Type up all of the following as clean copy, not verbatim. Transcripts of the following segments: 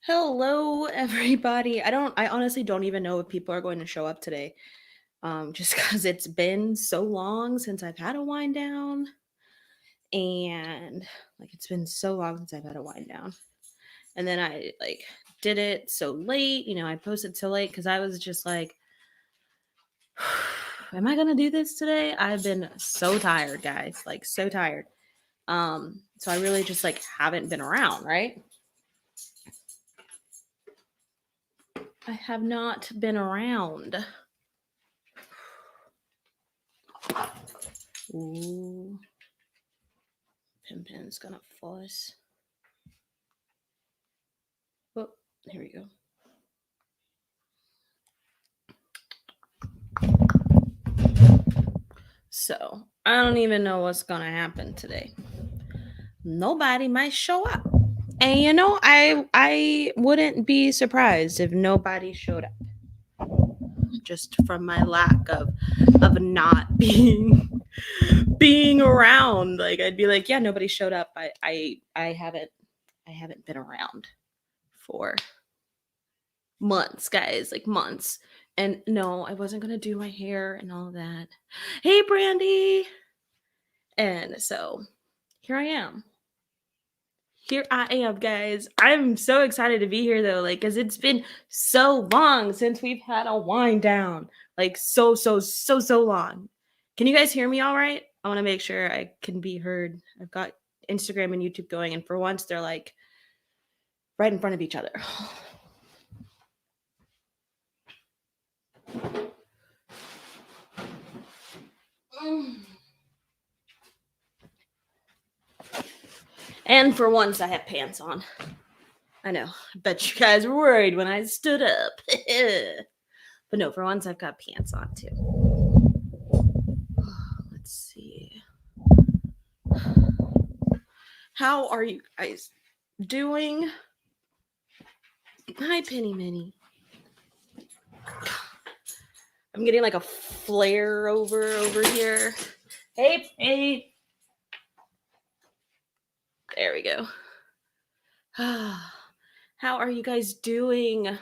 Hello, everybody. I honestly don't even know if people are going to show up today. Just because it's been so long since I've had a wind down. And like it's been so long since I've had a wind down. And then I like did it so late, I posted so late because I was just like, am I gonna do this today? I've been so tired, guys. Like so tired. So I really just like haven't been around, right? I have not been around. Ooh. Pin's gonna fuss. Oh, here we go. So I don't even know what's gonna happen today. Nobody might show up. And I wouldn't be surprised if nobody showed up. Just from my lack of not being around. Like I'd be like, yeah, nobody showed up. I haven't been around for months, guys, like months. And no, I wasn't gonna do my hair and all of that. Hey, Brandy. And so here I am. Here I am, guys. I'm so excited to be here though, like, because it's been so long since we've had a wind down. Like so long. Can you guys hear me all right? I want to make sure I can be heard. I've got Instagram and YouTube going, and for once they're like right in front of each other. And for once I have pants on. I know. I bet you guys were worried when I stood up. But no, for once I've got pants on too. Let's see. How are you guys doing? Hi, Penny Minnie. I'm getting like a flare over here. Hey. There we go. How are you guys doing?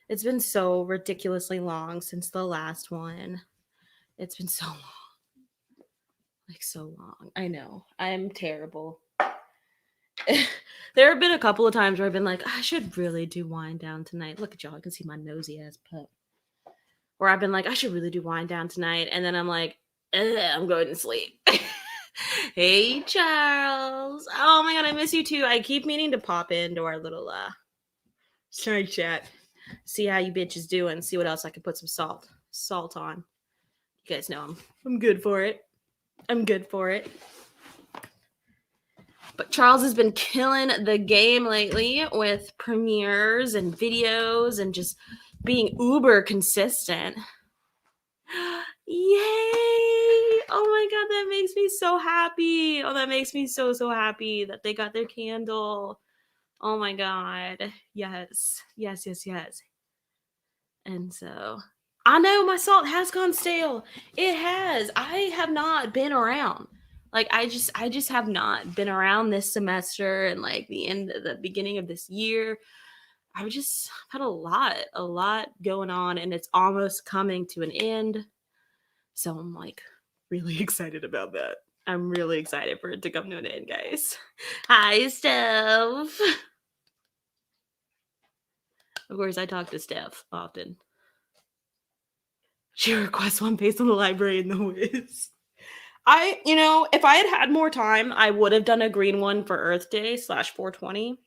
It's been so ridiculously long since the last one. It's been so long. Like so long. I know. I'm terrible. There have been a couple of times where I've been like, I should really do wind down tonight. Look at y'all. I can see my nosy ass pup. Where I've been like, I should really do wind down tonight. And then I'm like, I'm going to sleep. Hey, Charles. Oh my God, I miss you too. I keep meaning to pop into our little side chat. See how you bitches doing. See what else I can put some salt on. You guys know I'm good for it. I'm good for it. But Charles has been killing the game lately with premieres and videos and just being uber consistent. Yay! Oh my God, that makes me so happy. Oh, that makes me so happy that they got their candle. Oh my God. Yes. And so I know my salt has gone stale. It has. I have not been around. Like I just have not been around this semester and like the beginning of this year. I've just had a lot going on, and it's almost coming to an end. So I'm like really excited about that. I'm really excited for it to come to an end, guys. Hi, Steph. Of course, I talk to Steph often. She requests one based on the library in the Wiz. If I had more time, I would have done a green one for Earth Day /420.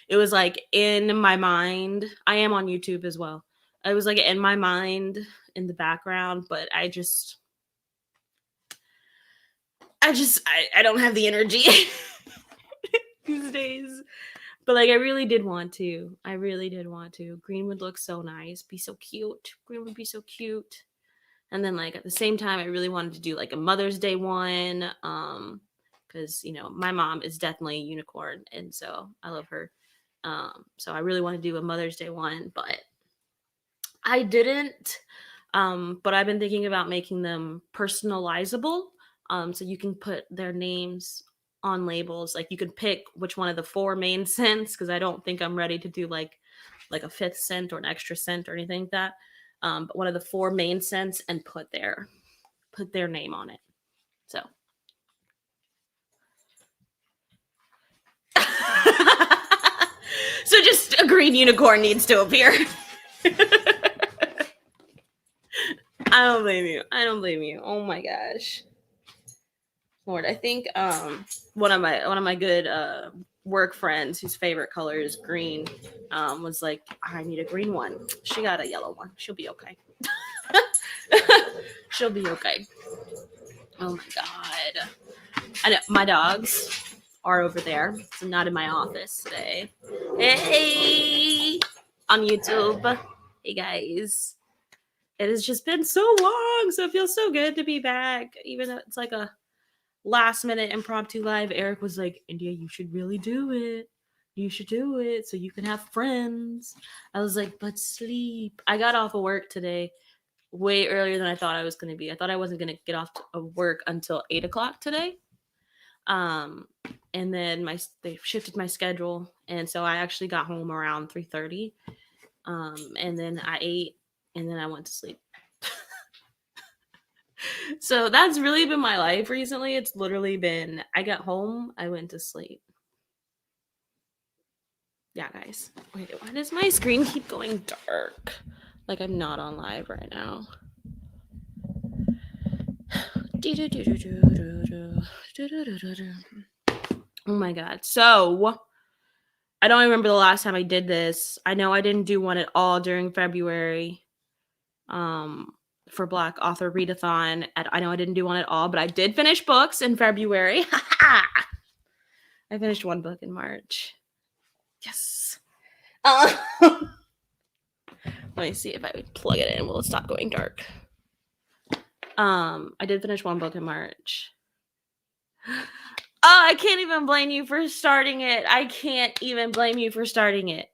It was like in my mind. I am on YouTube as well. It was like in my mind in the background, but I don't have the energy these days. But like I really did want to. I really did want to. Green would look so nice, be so cute. Green would be so cute. And then like at the same time, I really wanted to do like a Mother's Day one. Because my mom is definitely a unicorn, and so I love her. So I really want to do a Mother's Day one, but I didn't. But I've been thinking about making them personalizable. So you can put their names on labels. Like you can pick which one of the 4 main scents, because I don't think I'm ready to do like a 5th scent or an extra scent or anything like that. But one of the 4 main scents and put their name on it. So so just a green unicorn needs to appear. I don't blame you. I don't blame you. Oh my gosh. Lord, I think one of my good work friends whose favorite color is green was like, I need a green one. She got a yellow one. She'll be okay. She'll be okay. Oh my god. I know my dogs are over there. So I'm not in my office today. Hey, on YouTube. Hey guys. It has just been so long, so it feels so good to be back. Even though it's like a last minute impromptu live, Eric was like, India, you should really do it. You should do it so you can have friends. I was like, but sleep. I got off of work today way earlier than I thought I was going to be. I thought I wasn't going to get off of work until 8 o'clock today. And then they shifted my schedule, and so I actually got home around 3:30. And then I ate, and then I went to sleep. So that's really been my life recently. It's literally been I got home, I went to sleep. Yeah, guys. Wait, why does my screen keep going dark? Like I'm not on live right now. Oh my god. So I don't remember the last time I did this. I know I didn't do one at all during February. For Black Author Readathon. I know I didn't do one at all, but I did finish books in February. I finished one book in March. Yes. Let me see if I would plug it in. Will it stop going dark? I did finish one book in March. Oh, I can't even blame you for starting it. I can't even blame you for starting it.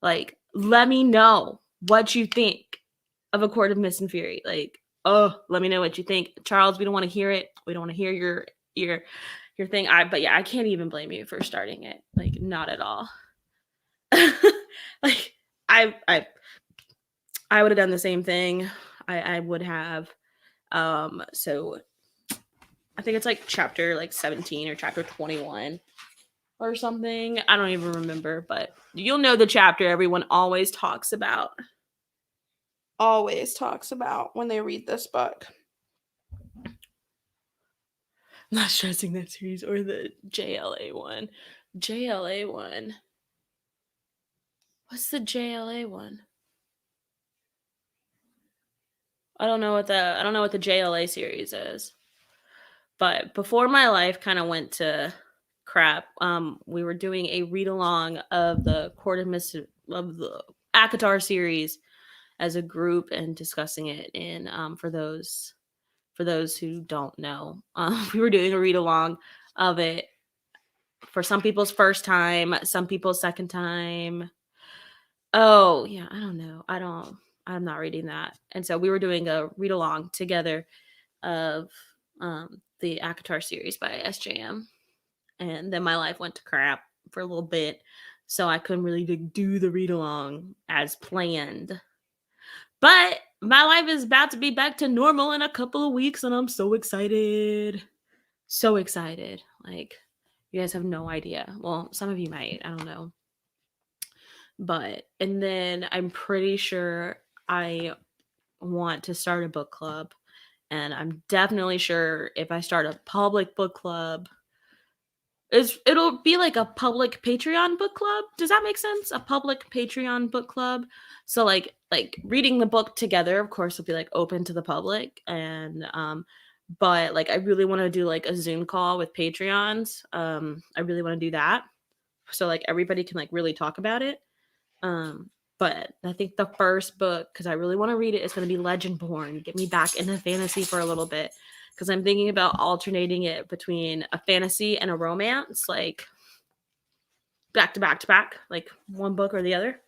Like, let me know what you think of A Court of Mist and Fury. Like, let me know what you think. Charles, we don't want to hear it. We don't want to hear your thing. But yeah, I can't even blame you for starting it. Like, not at all. Like, I would have done the same thing. I would have. So I think it's like chapter like 17 or chapter 21 or something. I don't even remember, but you'll know the chapter everyone always talks about. Always talks about when they read this book. I'm not stressing that series or the JLA one. JLA one. What's the JLA one? I don't know what the JLA series is. But before my life kind of went to crap, we were doing a read along of the Court of Mist of the ACOTAR series as a group and discussing it in for those who don't know. We were doing a read along of it for some people's first time, some people's second time. Oh, yeah, I don't know. I'm not reading that. And so we were doing a read along together of the ACOTAR series by SJM. And then my life went to crap for a little bit. So I couldn't really do the read along as planned. But my life is about to be back to normal in a couple of weeks, and I'm so excited. So excited. Like, you guys have no idea. Well, some of you might. I don't know. But, and then I'm pretty sure I want to start a book club. And I'm definitely sure if I start a public book club, it'll be like a public Patreon book club. Does that make sense? A public Patreon book club. So like reading the book together, of course, will be like open to the public. And but like I really want to do like a Zoom call with Patreons. I really want to do that. So like everybody can like really talk about it. But I think the first book, because I really want to read it, is going to be Legendborn. Get me back into fantasy for a little bit. Because I'm thinking about alternating it between a fantasy and a romance, like back to back to back, like one book or the other.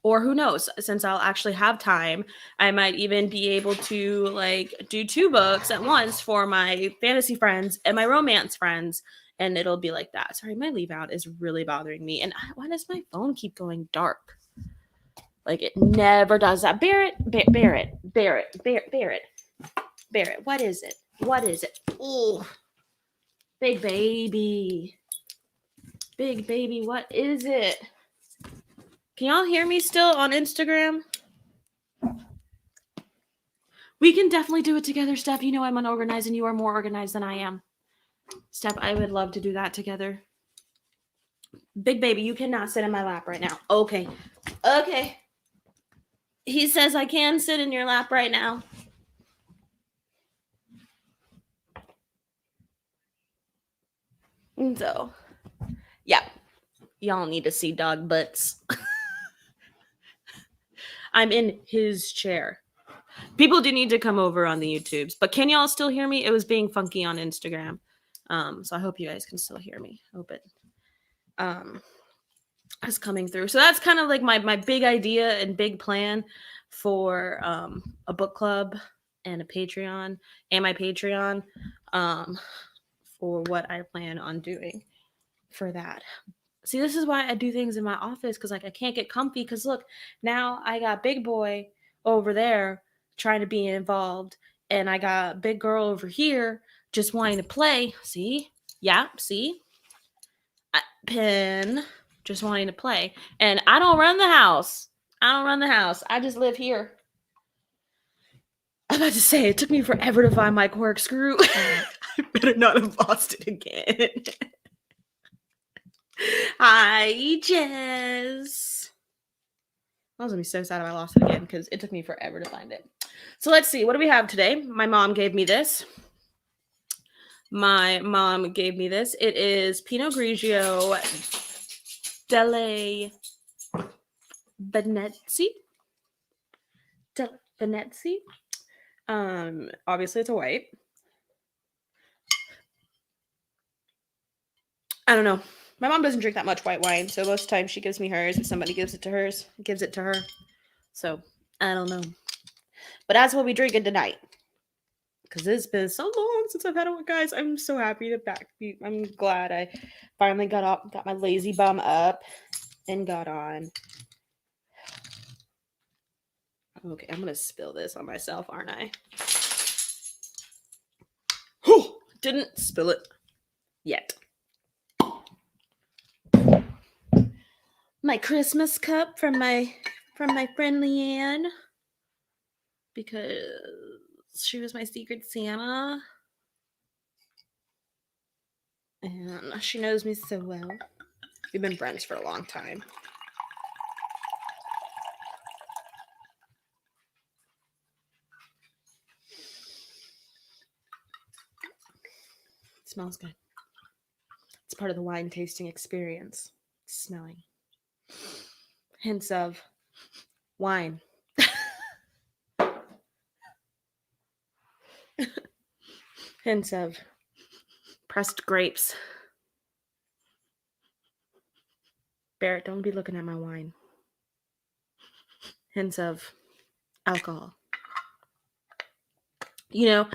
Or who knows, since I'll actually have time, I might even be able to like do 2 books at once for my fantasy friends and my romance friends, and it'll be like that. Sorry, my leave out is really bothering me, and why does my phone keep going dark? Like, it never does that. Barrett, Barrett, Barrett, what is it? What is it? Oh, big baby. Big baby, what is it? Can y'all hear me still on Instagram? We can definitely do it together, Steph. You know I'm unorganized and you are more organized than I am. Steph, I would love to do that together. Big baby, you cannot sit in my lap right now. Okay. Okay. He says I can sit in your lap right now. And so, yeah. Y'all need to see dog butts. I'm in his chair. People do need to come over on the YouTubes, but can y'all still hear me? It was being funky on Instagram. So I hope you guys can still hear me. Hope it is coming through. So that's kind of like my big idea and big plan for a book club and a Patreon and my Patreon for what I plan on doing for that. See, this is why I do things in my office, because like I can't get comfy, because look, now I got big boy over there trying to be involved, and I got big girl over here just wanting to play. See? Yeah, see? Pin just wanting to play. And I don't run the house. I just live here. I'm about to say, it took me forever to find my corkscrew. I better not have lost it again. Hi, Jess. I was gonna be so sad if I lost it again, because it took me forever to find it. So let's see. What do we have today? My mom gave me this. It is Pinot Grigio delle Venezia. Venezia. Obviously it's a white. I don't know. My mom doesn't drink that much white wine, so most of the time she gives me hers. If somebody gives it to her. So I don't know. But that's what we drinking tonight. Because it's been so long since I've had one, guys. I'm so happy to back. I'm glad I finally got my lazy bum up and got on. Okay, I'm gonna spill this on myself, aren't I? Didn't spill it yet. My Christmas cup from my friend Leanne, because she was my secret Santa, and she knows me so well. We've been friends for a long time. It smells good. It's part of the wine tasting experience. Smelling hints of wine. Hints of pressed grapes. Barrett, don't be looking at my wine. Hints of alcohol. You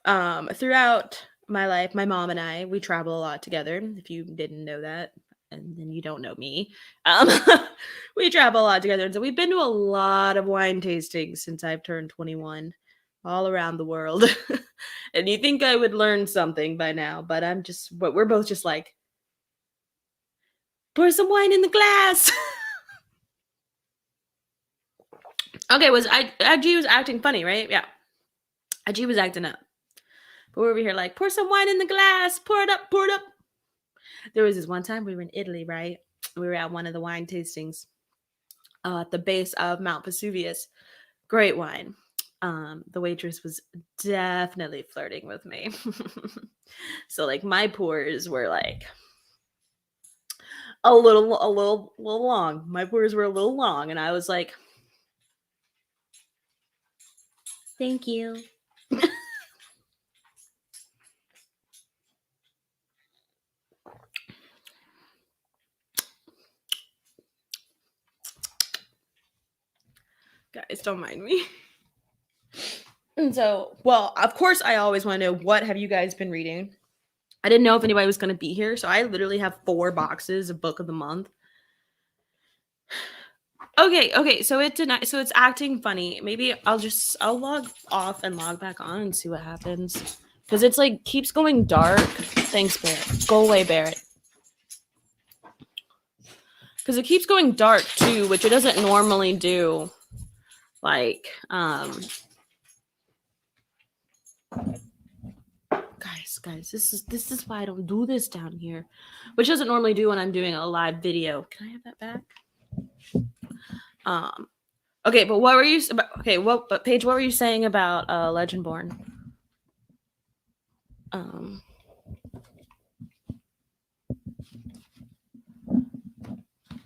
know, throughout my life, my mom and I, we travel a lot together. If you didn't know that, and then you don't know me, we travel a lot together. And so we've been to a lot of wine tastings since I've turned 21, all around the world. And you think I would learn something by now, but we're both just like, pour some wine in the glass. Okay, IG was acting funny, right? Yeah. IG was acting up. But we're over here like, pour some wine in the glass, pour it up, pour it up. There was this one time we were in Italy, right? We were at one of the wine tastings at the base of Mount Vesuvius. Great wine. The waitress was definitely flirting with me. So like my pours were like a little long. My pours were a little long, and I was like, thank you. Guys, don't mind me. And so, well, of course, I always want to know, what have you guys been reading? I didn't know if anybody was going to be here, so I literally have 4 boxes of book of the month. Okay, so it's acting funny. Maybe I'll log off and log back on and see what happens. Because it's like keeps going dark. Thanks, Barrett. Go away, Barrett. Because it keeps going dark too, which it doesn't normally do. Like, guys, this is why I don't do this down here, which doesn't normally do when I'm doing a live video. Can I have that back? Okay, but what were you? Okay, but Paige, what were you saying about Legendborn?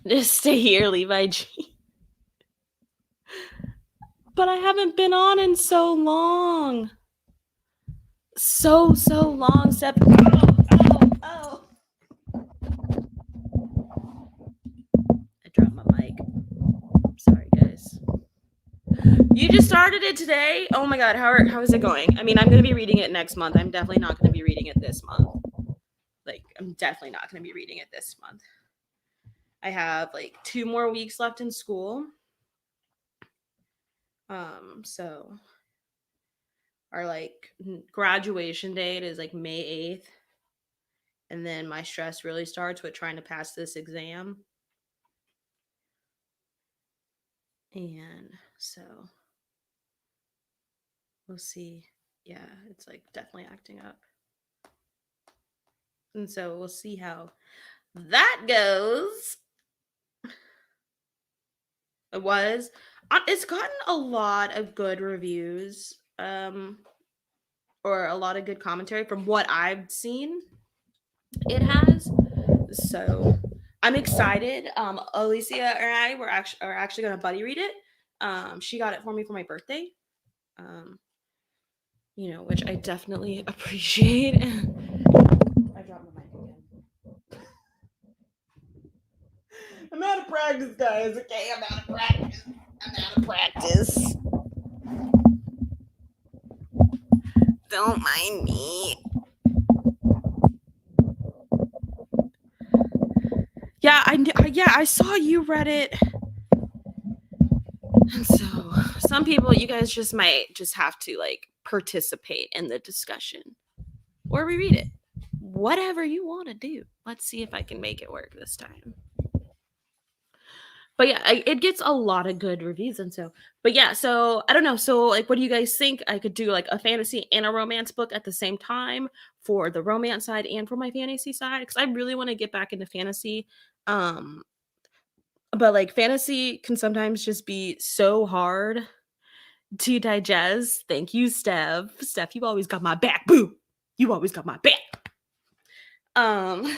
Just stay here, Levi G. But I haven't been on in so long. So long, Steph. Oh. I dropped my mic. Sorry, guys. You just started it today? Oh my god, how is it going? I mean, I'm going to be reading it next month. I'm definitely not going to be reading it this month. Like, I'm definitely not going to be reading it this month. I have like 2 more weeks left in school. So our like graduation date is like May 8th. And then my stress really starts with trying to pass this exam. And so we'll see. Yeah, it's like definitely acting up. And so we'll see how that goes. It's gotten a lot of good reviews, or a lot of good commentary from what I've seen. It has. So I'm excited. Alicia and I are actually gonna buddy read it. She got it for me for my birthday. Which I definitely appreciate. I dropped my mic again. I'm out of practice, guys. Okay, I'm out of practice. Don't mind me. Yeah, I saw you read it. And so some people, you guys just might just have to like participate in the discussion or reread it. Whatever you want to do. Let's see if I can make it work this time. But yeah, it gets a lot of good reviews. And so, but yeah, so I don't know. So like, what do you guys think? I could do like a fantasy and a romance book at the same time for the romance side and for my fantasy side. Cause I really want to get back into fantasy. But like fantasy can sometimes just be so hard to digest. Thank you, Steph. Steph, you always got my back. Boo. You always got my back. Um,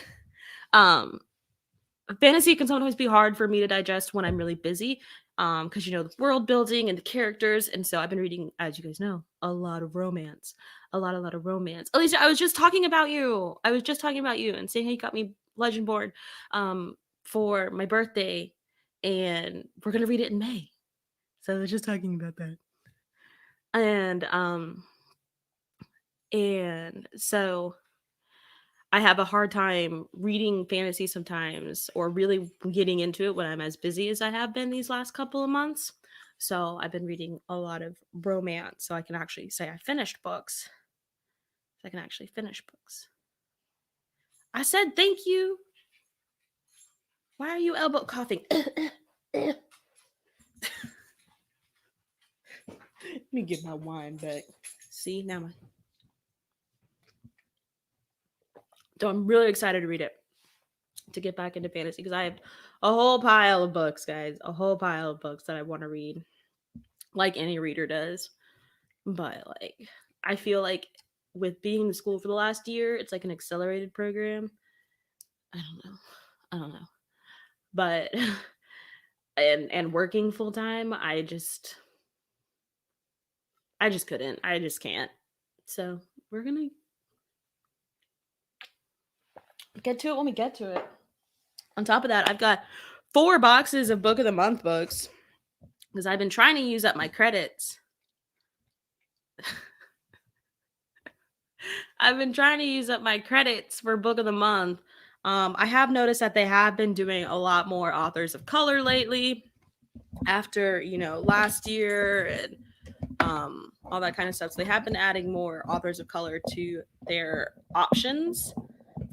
Fantasy can sometimes be hard for me to digest when I'm really busy, because the world building and the characters. And so I've been reading, as you guys know, a lot of romance. A lot of romance. Alicia, I was just talking about you. And saying how you got me Legendborn for my birthday, and we're gonna read it in May. So I was just talking about that. And so I have a hard time reading fantasy sometimes, or really getting into it when I'm as busy as I have been these last couple of months. So I've been reading a lot of romance, so I can actually say I finished books. I said thank you. Why are you elbow coughing? Let me get my wine back. See, now so I'm really excited to read it, to get back into fantasy, because I have a whole pile of books, guys. A whole pile of books that I want to read, like any reader does. But like, I feel like with being in school for the last year, it's like an accelerated program. I don't know. But and working full time, I just couldn't. I just can't. So we're gonna get to it when we get to it. On top of that, I've got 4 boxes of book of the month books. because I've been trying to use up my credits. I've been trying to use up my credits for book of the month. I have noticed that they have been doing a lot more authors of color lately after, last year and all that kind of stuff. So they have been adding more authors of color to their options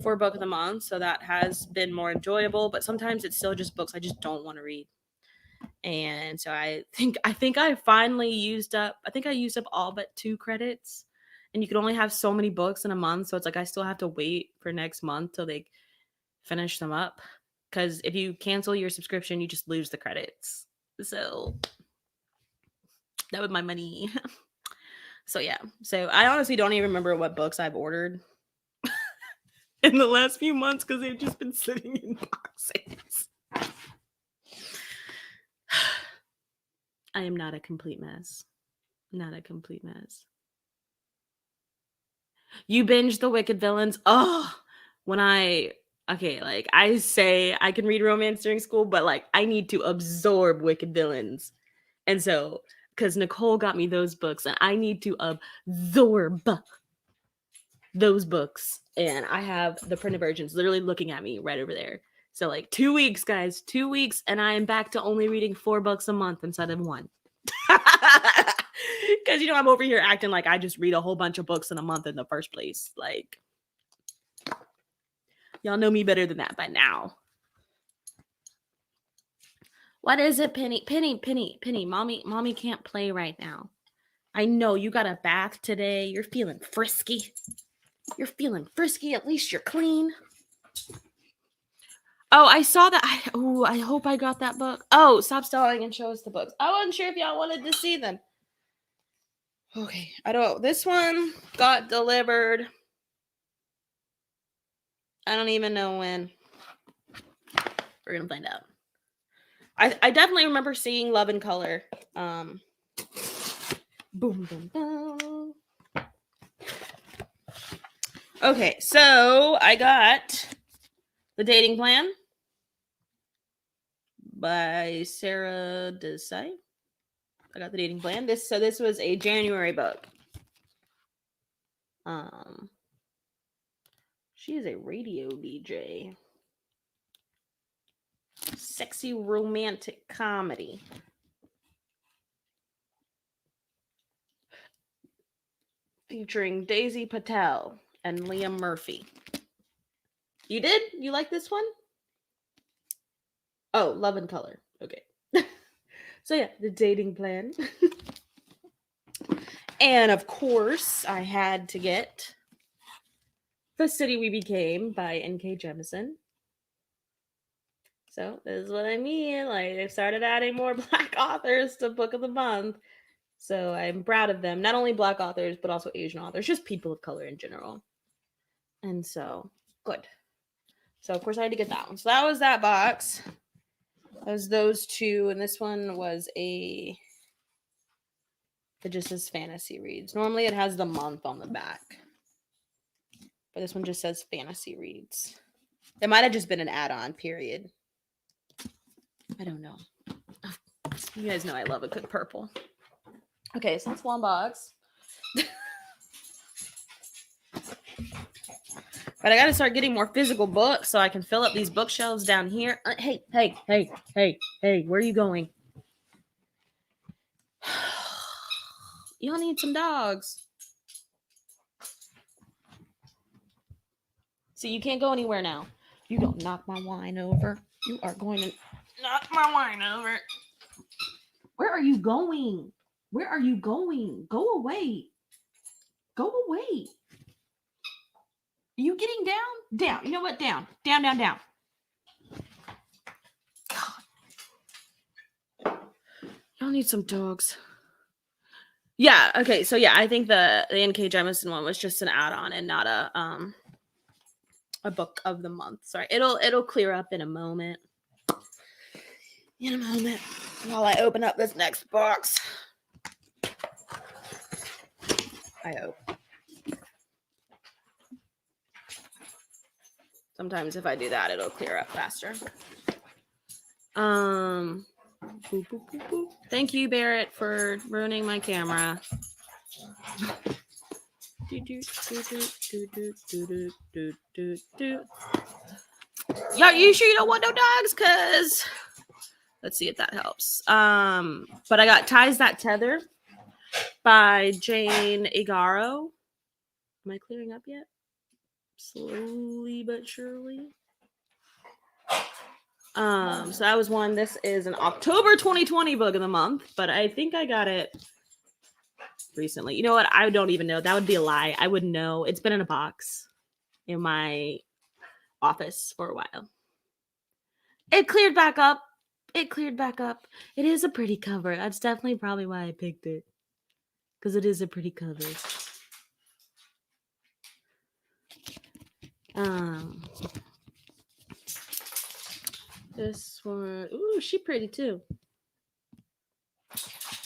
for book of the month. So that has been more enjoyable, but sometimes it's still just books I just don't want to read. And so I think I finally used up all but 2 credits. And you can only have so many books in a month, so it's like I still have to wait for next month till they finish them up, cuz if you cancel your subscription, you just lose the credits. So that was my money. So yeah. So I honestly don't even remember what books I've ordered in the last few months cuz they've just been sitting in boxes. I am not a complete mess. Not a complete mess. You binge The Wicked Villains. Oh, when I say I can read romance during school, but like I need to absorb Wicked Villains. And so, because Nicole got me those books, and I need to absorb those books. And I have the printed versions literally looking at me right over there. So, like 2 weeks, guys, 2 weeks, and I am back to only reading 4 books a month instead of 1. Because I'm over here acting like I just read a whole bunch of books in a month in the first place. Like, y'all know me better than that by now. What is it, Penny? Penny. Mommy can't play right now. I know you got a bath today. You're feeling frisky. At least you're clean. Oh, I saw that. I hope I got that book. Oh, Stop Stalling and Show Us the Books. I wasn't sure if y'all wanted to see them. Okay, I don't. This one got delivered. I don't even know when. We're gonna find out. I definitely remember seeing Love in Color. Boom, boom, boom. Okay, so I got The Dating Plan by Sarah Desai. I got The Dating Plan. This was a January book. She is a radio DJ. Sexy romantic comedy. Featuring Daisy Patel and Liam Murphy. You did? You like this one? Oh, Love in Color. Okay. So yeah, The Dating Plan. And of course, I had to get The City We Became by N.K. Jemisin. So this is what I mean. Like, they've started adding more Black authors to Book of the Month. So I'm proud of them. Not only Black authors, but also Asian authors, just people of color in general. And so, good. So, of course, I had to get that one. So that was that box. That was those 2. And this one was it just says fantasy reads. Normally it has the month on the back. But this one just says fantasy reads. It might have just been an add-on, period. I don't know. You guys know I love a good purple. Okay, so that's one box. But I gotta start getting more physical books so I can fill up these bookshelves down here. Hey, where are you going? Y'all need some dogs. See, you can't go anywhere now. You don't knock my wine over. You are going to knock my wine over. Where are you going? Where are you going? Go away. Go away. Are you getting down? Down. You know what? Down. Down. Y'all need some dogs. Yeah, okay. So yeah, I think the N.K. Jemisin one was just an add-on and not a book of the month. Sorry. It'll clear up in a moment. While I open up this next box. I hope. Sometimes if I do that, it'll clear up faster. Boop, boop, boop, boop. Thank you, Barrett, for ruining my camera. Yeah, you sure you don't want no dogs? Cause let's see if that helps. But I got Ties That Tether by Jane Igaro. Am I clearing up yet? Slowly but surely. So that was one. This is an October 2020 book of the month, but I think I got it recently. You know what? I don't even know. That would be a lie. I would know. It's been in a box in my office for a while. It cleared back up. It cleared back up. It is a pretty cover. That's definitely probably why I picked it. Because it is a pretty cover. This one, ooh, she pretty too.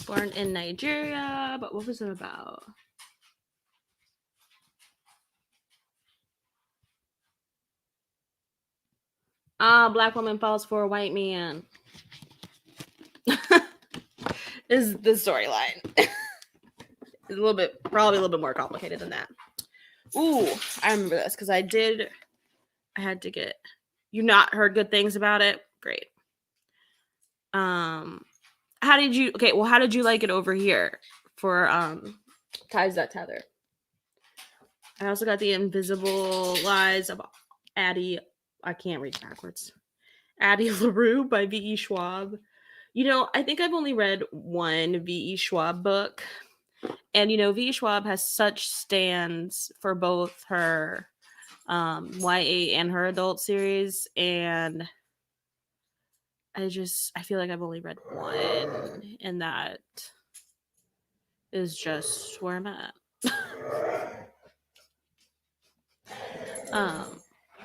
Born in Nigeria, but what was it about? Black woman falls for a white man. Is the storyline. It's a little bit, probably a little bit more complicated than that. Ooh, I remember this because I had to get, you not heard good things about it? Great. How did you like it over here for Ties That Tether? I also got The Invisible Lies of Addie, I can't read backwards. Addie LaRue by V.E. Schwab. You know, I think I've only read one V.E. Schwab book. And, you know, V.E. Schwab has such stands for both her YA and her adult series. And I feel like I've only read one. And that is just where I'm at.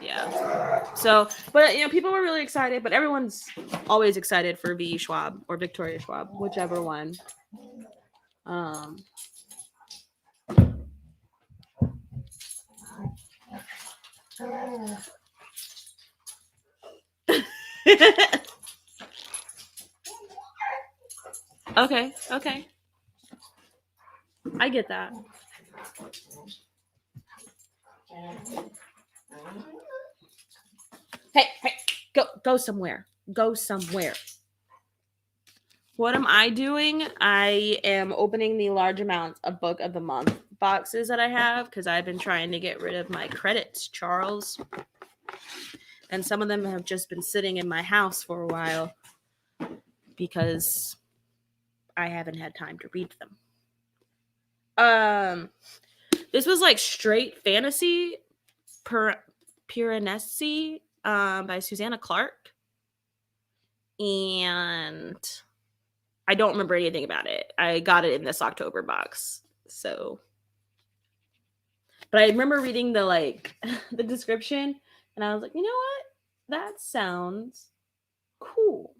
Yeah. So, but you know, people were really excited, but everyone's always excited for V.E. Schwab or Victoria Schwab, whichever one. Okay. I get that. Hey, go somewhere. Go somewhere. What am I doing? I am opening the large amounts of book of the month boxes that I have because I've been trying to get rid of my credits, Charles. And some of them have just been sitting in my house for a while because I haven't had time to read them. This was like straight fantasy Piranesi by Susanna Clark. And I don't remember anything about it. I got it in this October box. So, but I remember reading the the description and I was like, you know what? That sounds cool.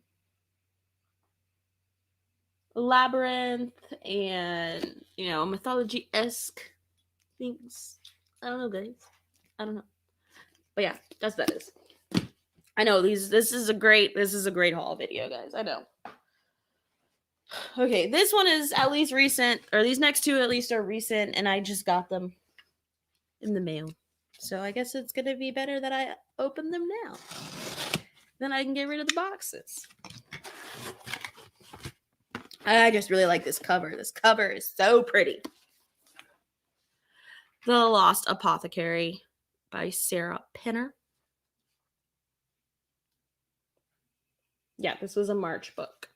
Labyrinth and, you know, mythology-esque things. I don't know, guys. I don't know. But yeah, that's what that is. I know this is a great haul video, guys. I know. Okay, this one is at least recent, or these next two at least are recent, and I just got them in the mail. So I guess it's gonna be better that I open them now. Then I can get rid of the boxes. I just really like this cover. This cover is so pretty. The Lost Apothecary by Sarah Penner. Yeah, this was a March book.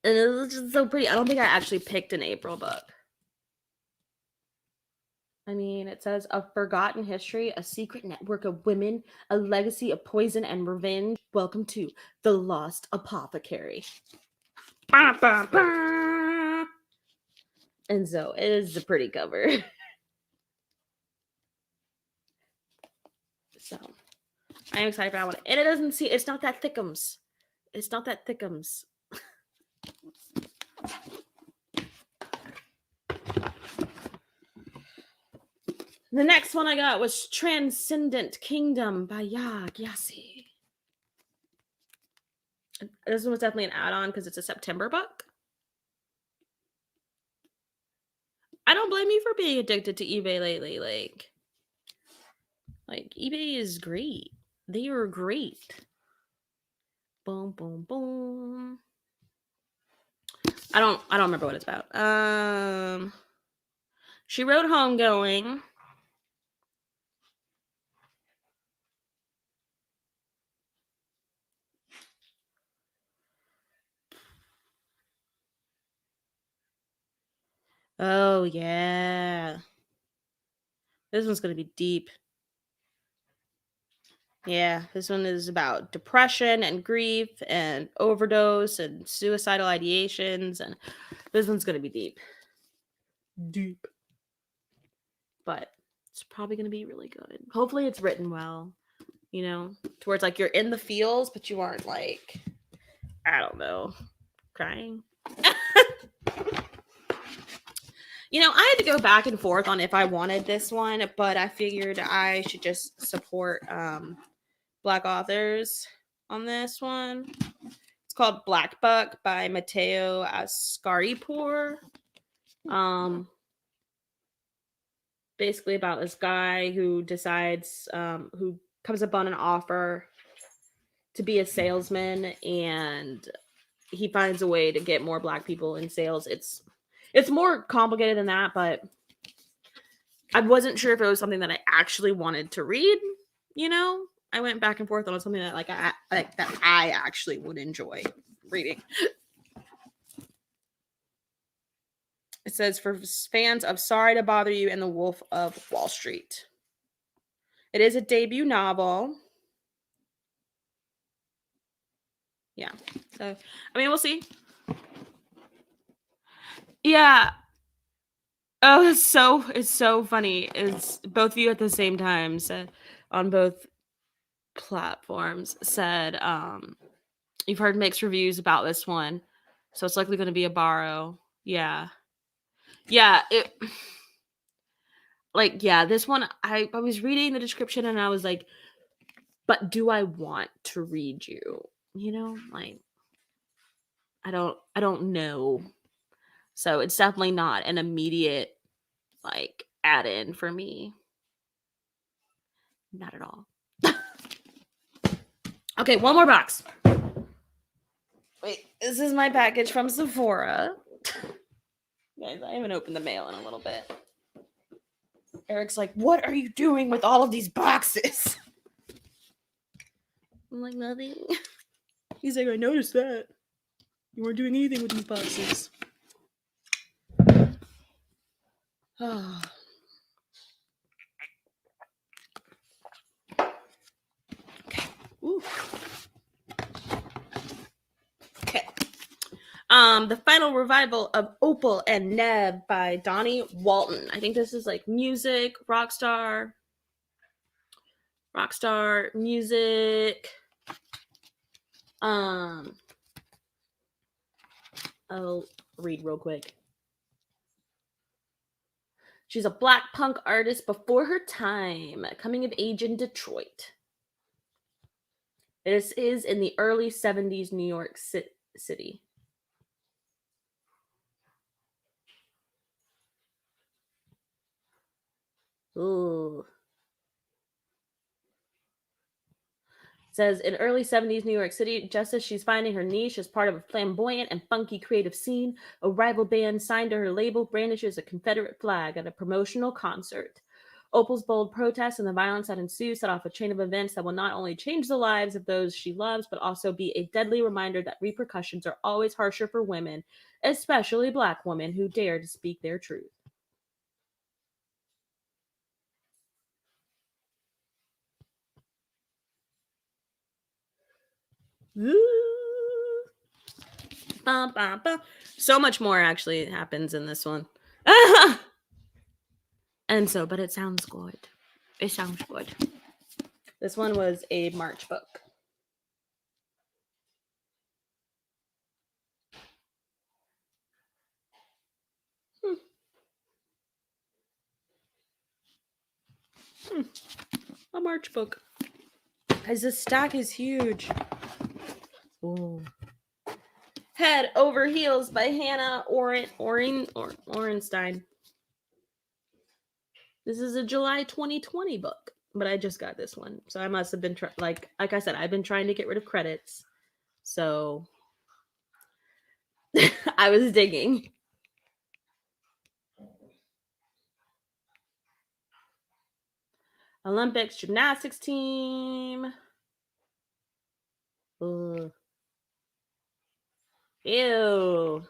And it was just so pretty. I don't think I actually picked an April book. I mean, it says a forgotten history, a secret network of women, a legacy of poison and revenge. Welcome to The Lost Apothecary. Bah, bah, bah. And so it is a pretty cover. So I am excited for that one. And it's not that thickums. It's not that thickums. The next one I got was Transcendent Kingdom by Ya Gyasi. This one was definitely an add-on because it's a September book. I don't blame you for being addicted to eBay lately. Like eBay is great. They are great. Boom, boom, boom. I don't remember what it's about. She wrote Homegoing. Oh yeah. This one's gonna be deep. Yeah, this one is about depression and grief and overdose and suicidal ideations, and this one's gonna be deep. Deep. But it's probably gonna be really good. Hopefully it's written well, towards like you're in the feels, but you aren't like, I don't know, crying. I had to go back and forth on if I wanted this one, but I figured I should just support Black authors on this one. It's called Black Buck by Matteo Ascaripour. Basically about this guy who decides, who comes upon an offer to be a salesman, and he finds a way to get more Black people in sales. It's more complicated than that, but I wasn't sure if it was something that I actually wanted to read. I went back and forth on something that I actually would enjoy reading. It says for fans of Sorry to Bother You and The Wolf of Wall Street. It is a debut novel. Yeah. So, we'll see. Yeah. Oh, it's so funny. It's both of you at the same time said on both platforms said you've heard mixed reviews about this one, so it's likely going to be a borrow. Yeah. This one I was reading the description and I was like, but do I want to read you? Like I don't know. So it's definitely not an immediate like add-in for me. Not at all. Okay, one more box. Wait, this is my package from Sephora. Guys, I haven't opened the mail in a little bit. Eric's like, what are you doing with all of these boxes? I'm like, nothing. He's like, I noticed that. You weren't doing anything with these boxes. Oh. Okay. Ooh. Okay. The final revival of Opal and Neb by Donnie Walton. I think this is like music, rockstar music. I'll read real quick. She's a Black punk artist before her time, coming of age in Detroit. This is in the early 70s New York City. Ooh. Says in early 70s New York City, just as she's finding her niche as part of a flamboyant and funky creative scene, a rival band signed to her label brandishes a Confederate flag at a promotional concert. Opal's bold protest and the violence that ensues set off a chain of events that will not only change the lives of those she loves, but also be a deadly reminder that repercussions are always harsher for women, especially Black women who dare to speak their truth. Bum, bum, bum. So much more actually happens in this one. But it sounds good. It sounds good. This one was a March book. A March book. Guys, this stack is huge. Ooh. Head Over Heels by Hannah Orenstein. This is a July 2020 book, but I just got this one, so I must have been like I said, I've been trying to get rid of credits, so I was digging. Olympics gymnastics team. Ugh. Ew.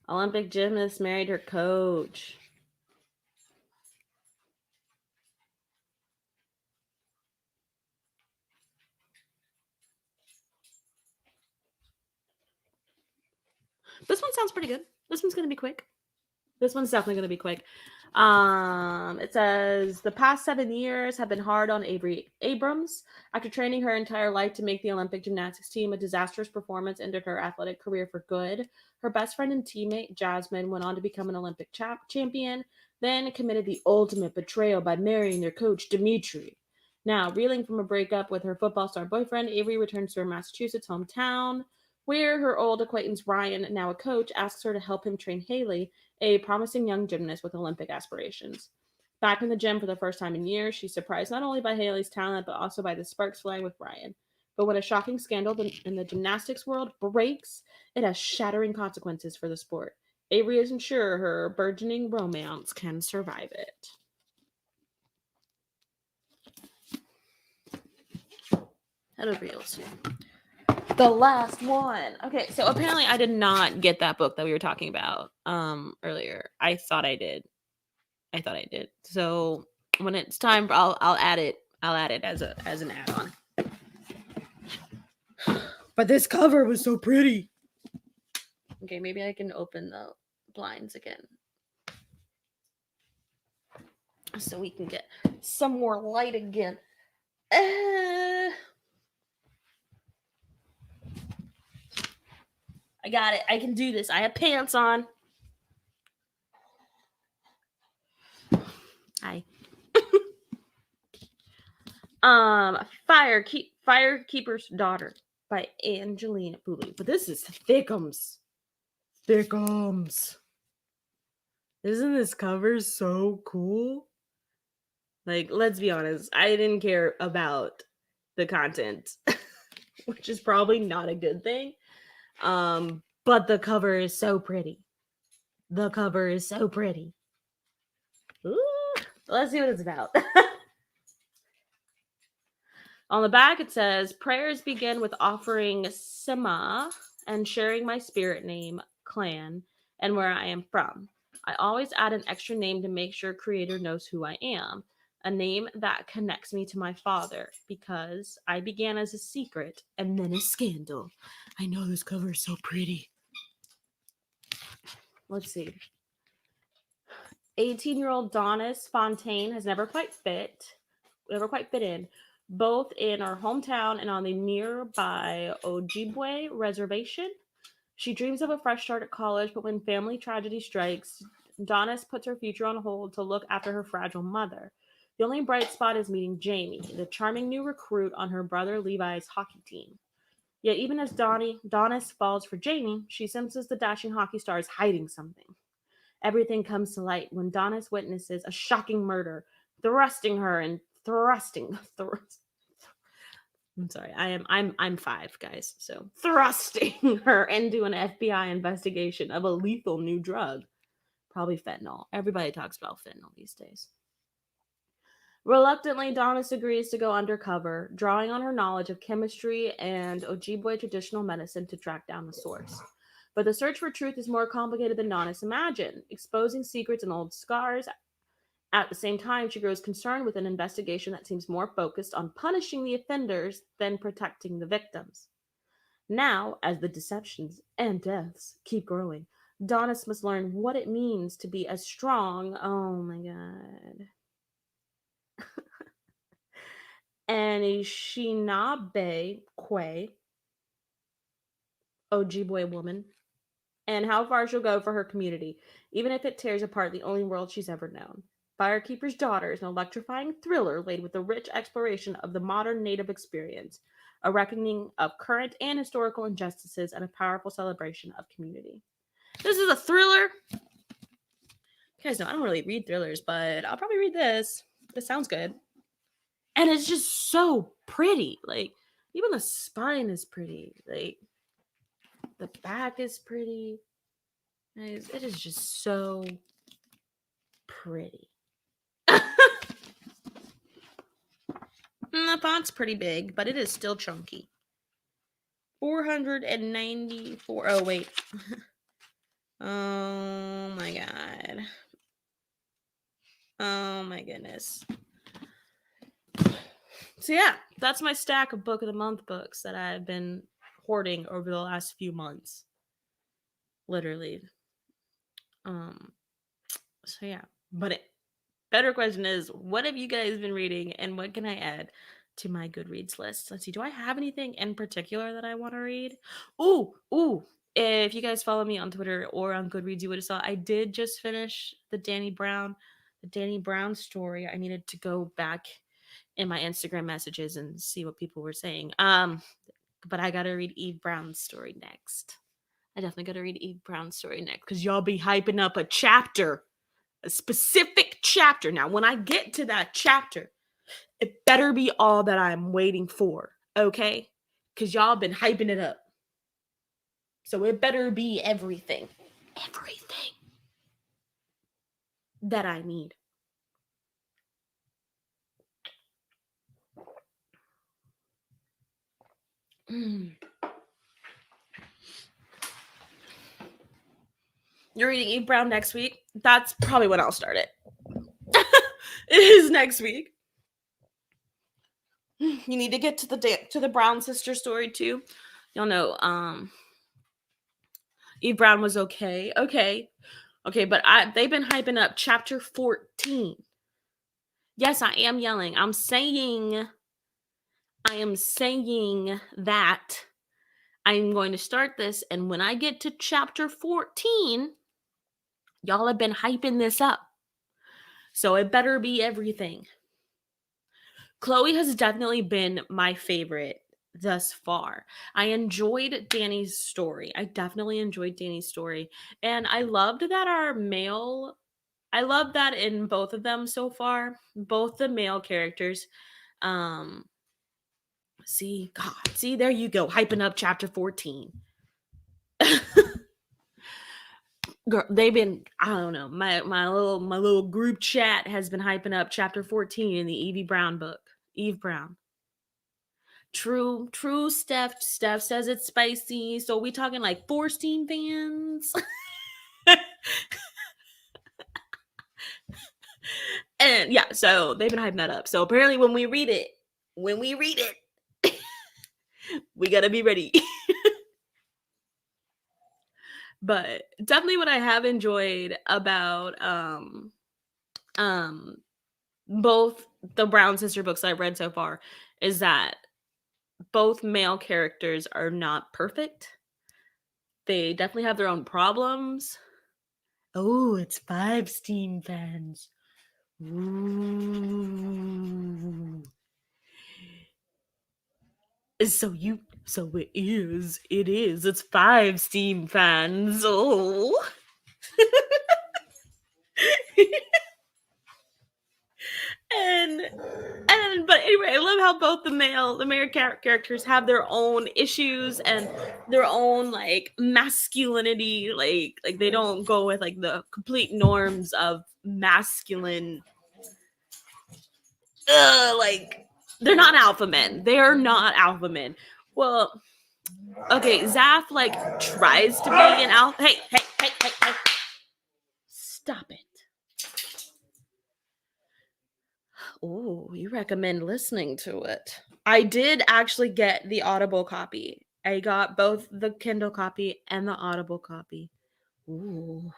Olympic gymnast married her coach. This one sounds pretty good. This one's gonna be quick. This one's definitely gonna be quick. It says the past 7 years have been hard on Avery Abrams. After training her entire life to make the Olympic gymnastics team, a disastrous performance ended her athletic career for good. Her best friend and teammate, Jasmine, went on to become an Olympic champion, then committed the ultimate betrayal by marrying their coach, Dimitri. Now, reeling from a breakup with her football star boyfriend, Avery returns to her Massachusetts hometown, where her old acquaintance Ryan, now a coach, asks her to help him train Haley, a promising young gymnast with Olympic aspirations. Back in the gym for the first time in years, she's surprised not only by Haley's talent, but also by the sparks flying with Ryan. But when a shocking scandal in the gymnastics world breaks, it has shattering consequences for the sport. Avery isn't sure her burgeoning romance can survive it. Head over heels. The last one. Okay, so apparently I did not get that book that we were talking about earlier. I thought I did. So when it's time, I'll add it. I'll add it as an add-on. But this cover was so pretty. Okay, maybe I can open the blinds again, so we can get some more light again. I got it. I can do this. I have pants on. Hi. Firekeeper's Daughter by Angelina Pooley. But this is thickums. Thickums. Isn't this cover so cool? Like, let's be honest, I didn't care about the content, which is probably not a good thing. But the cover is so pretty. The cover is so pretty. Ooh, let's see what it's about. On the back, it says, prayers begin with offering Sema and sharing my spirit name, clan, and where I am from. I always add an extra name to make sure Creator knows who I am. A name that connects me to my father, because I began as a secret and then a scandal. I know this cover is so pretty. Let's see. 18-year-old Donis Fontaine has never quite fit in, both in our hometown and on the nearby Ojibwe reservation. She dreams of a fresh start at college, but when family tragedy strikes, Donis puts her future on hold to look after her fragile mother. The only bright spot is meeting Jamie, the charming new recruit on her brother Levi's hockey team. Yet even as Donis falls for Jamie, she senses the dashing hockey star is hiding something. Everything comes to light when Donis witnesses a shocking murder, thrusting her and thrusting. I'm sorry, I'm 5, guys. So thrusting her into an FBI investigation of a lethal new drug, probably fentanyl. Everybody talks about fentanyl these days. Reluctantly, Donis agrees to go undercover, drawing on her knowledge of chemistry and Ojibwe traditional medicine to track down the source. But the search for truth is more complicated than Donis imagined, exposing secrets and old scars. At the same time, she grows concerned with an investigation that seems more focused on punishing the offenders than protecting the victims. Now, as the deceptions and deaths keep growing, Donis must learn what it means to be as strong. Oh my god. Anishinaabe Kwe, Ojibwe woman, and how far she'll go for her community, even if it tears apart the only world she's ever known. Firekeeper's Daughter is an electrifying thriller laid with a rich exploration of the modern Native experience. a reckoning of current and historical injustices and a powerful celebration of community. This is a thriller. You guys know I don't really read thrillers, but I'll probably read this. This sounds good. And it's just so pretty. Like, even the spine is pretty. Like, the back is pretty. It is just so pretty. The font's pretty big, but it is still chunky. 494. Oh, wait. Oh, my God. Oh, my goodness. So, yeah, that's my stack of Book of the Month books that I've been hoarding over the last few months. Literally. So, yeah. But better question is, what have you guys been reading and what can I add to my Goodreads list? Let's see. Do I have anything in particular that I want to read? Ooh. If you guys follow me on Twitter or on Goodreads, you would have saw I did just finish the Danny Brown story. I needed to go back in my Instagram messages and see what people were saying. But I gotta read Eve Brown's story next. I definitely gotta read Eve Brown's story next because y'all be hyping up a chapter. A specific chapter. Now, when I get to that chapter, it better be all that I'm waiting for, okay? Because y'all been hyping it up. So it better be everything that I need. You're reading Eve Brown next week? That's probably when I'll start it. It is next week. You need to get to the Brown sister story too. Y'all know Eve Brown was okay, but they've been hyping up chapter 14. Yes, I am yelling. I am saying that I'm going to start this, and when I get to chapter 14, y'all have been hyping this up. So it better be everything. Chloe has definitely been my favorite thus far. I enjoyed Danny's story. I definitely enjoyed Danny's story. And I loved that I love that in both of them so far. Both the male characters. See, there you go. Hyping up chapter 14. Girl, they've been, I don't know, my little group chat has been hyping up chapter 14 in the Evie Brown book. Eve Brown. True, Steph says it's spicy. So we talking like Forstein fans? And yeah, so they've been hyping that up. So apparently when we read it, we gotta be ready. But definitely what I have enjoyed about both the Brown sister books I've read so far is that both male characters are not perfect. They definitely have their own problems. Oh, it's 5 Steam fans. Ooh. So it is. It's 5 Steam fans. Oh. But anyway, I love how both the male characters have their own issues and their own like masculinity. Like they don't go with like the complete norms of masculine. Like they're not alpha men. They are not alpha men. Well, okay, Zaf like tries to be an alpha. Hey! Stop it. Oh, you recommend listening to it. I did actually get the Audible copy. I got both the Kindle copy and the Audible copy. Ooh.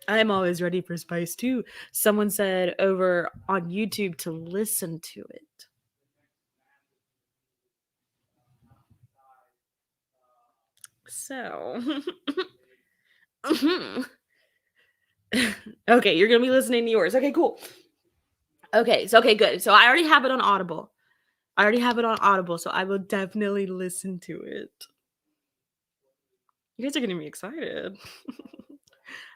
I'm always ready for spice too. Someone said over on YouTube to listen to it. So. Okay, you're going to be listening to yours. Okay, cool. Okay, good. So I already have it on Audible. I already have it on Audible, so I will definitely listen to it. You guys are getting me excited.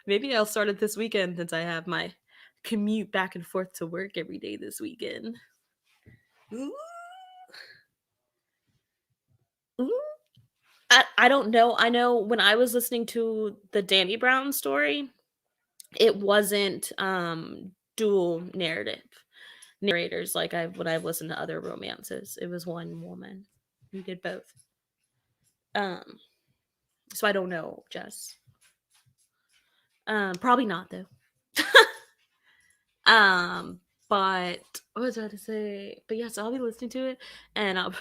Maybe I'll start it this weekend since I have my commute back and forth to work every day this weekend. Ooh. Ooh. I don't know. I know when I was listening to the Danny Brown story, it wasn't dual narrators like when I've listened to other romances. It was one woman who did both. Um, so I don't know, Jess. Probably not though. um, but what was I to say? But yes, I'll be listening to it, and I'll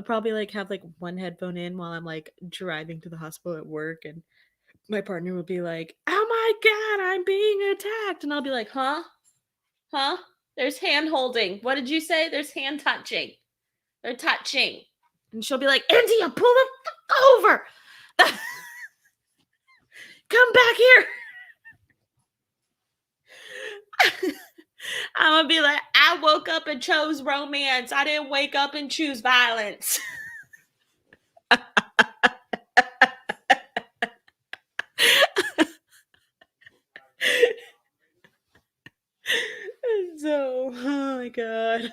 probably like have like one headphone in while I'm like driving to the hospital at work, and my partner would be like, "Oh my god, I'm being attacked," and I'll be like, "Huh? Huh? There's hand holding. What did you say? There's hand touching. They're touching." And she'll be like, "India, pull the fuck over. Come back here." I'm gonna be like, "I woke up and chose romance. I didn't wake up and choose violence." So, oh my god.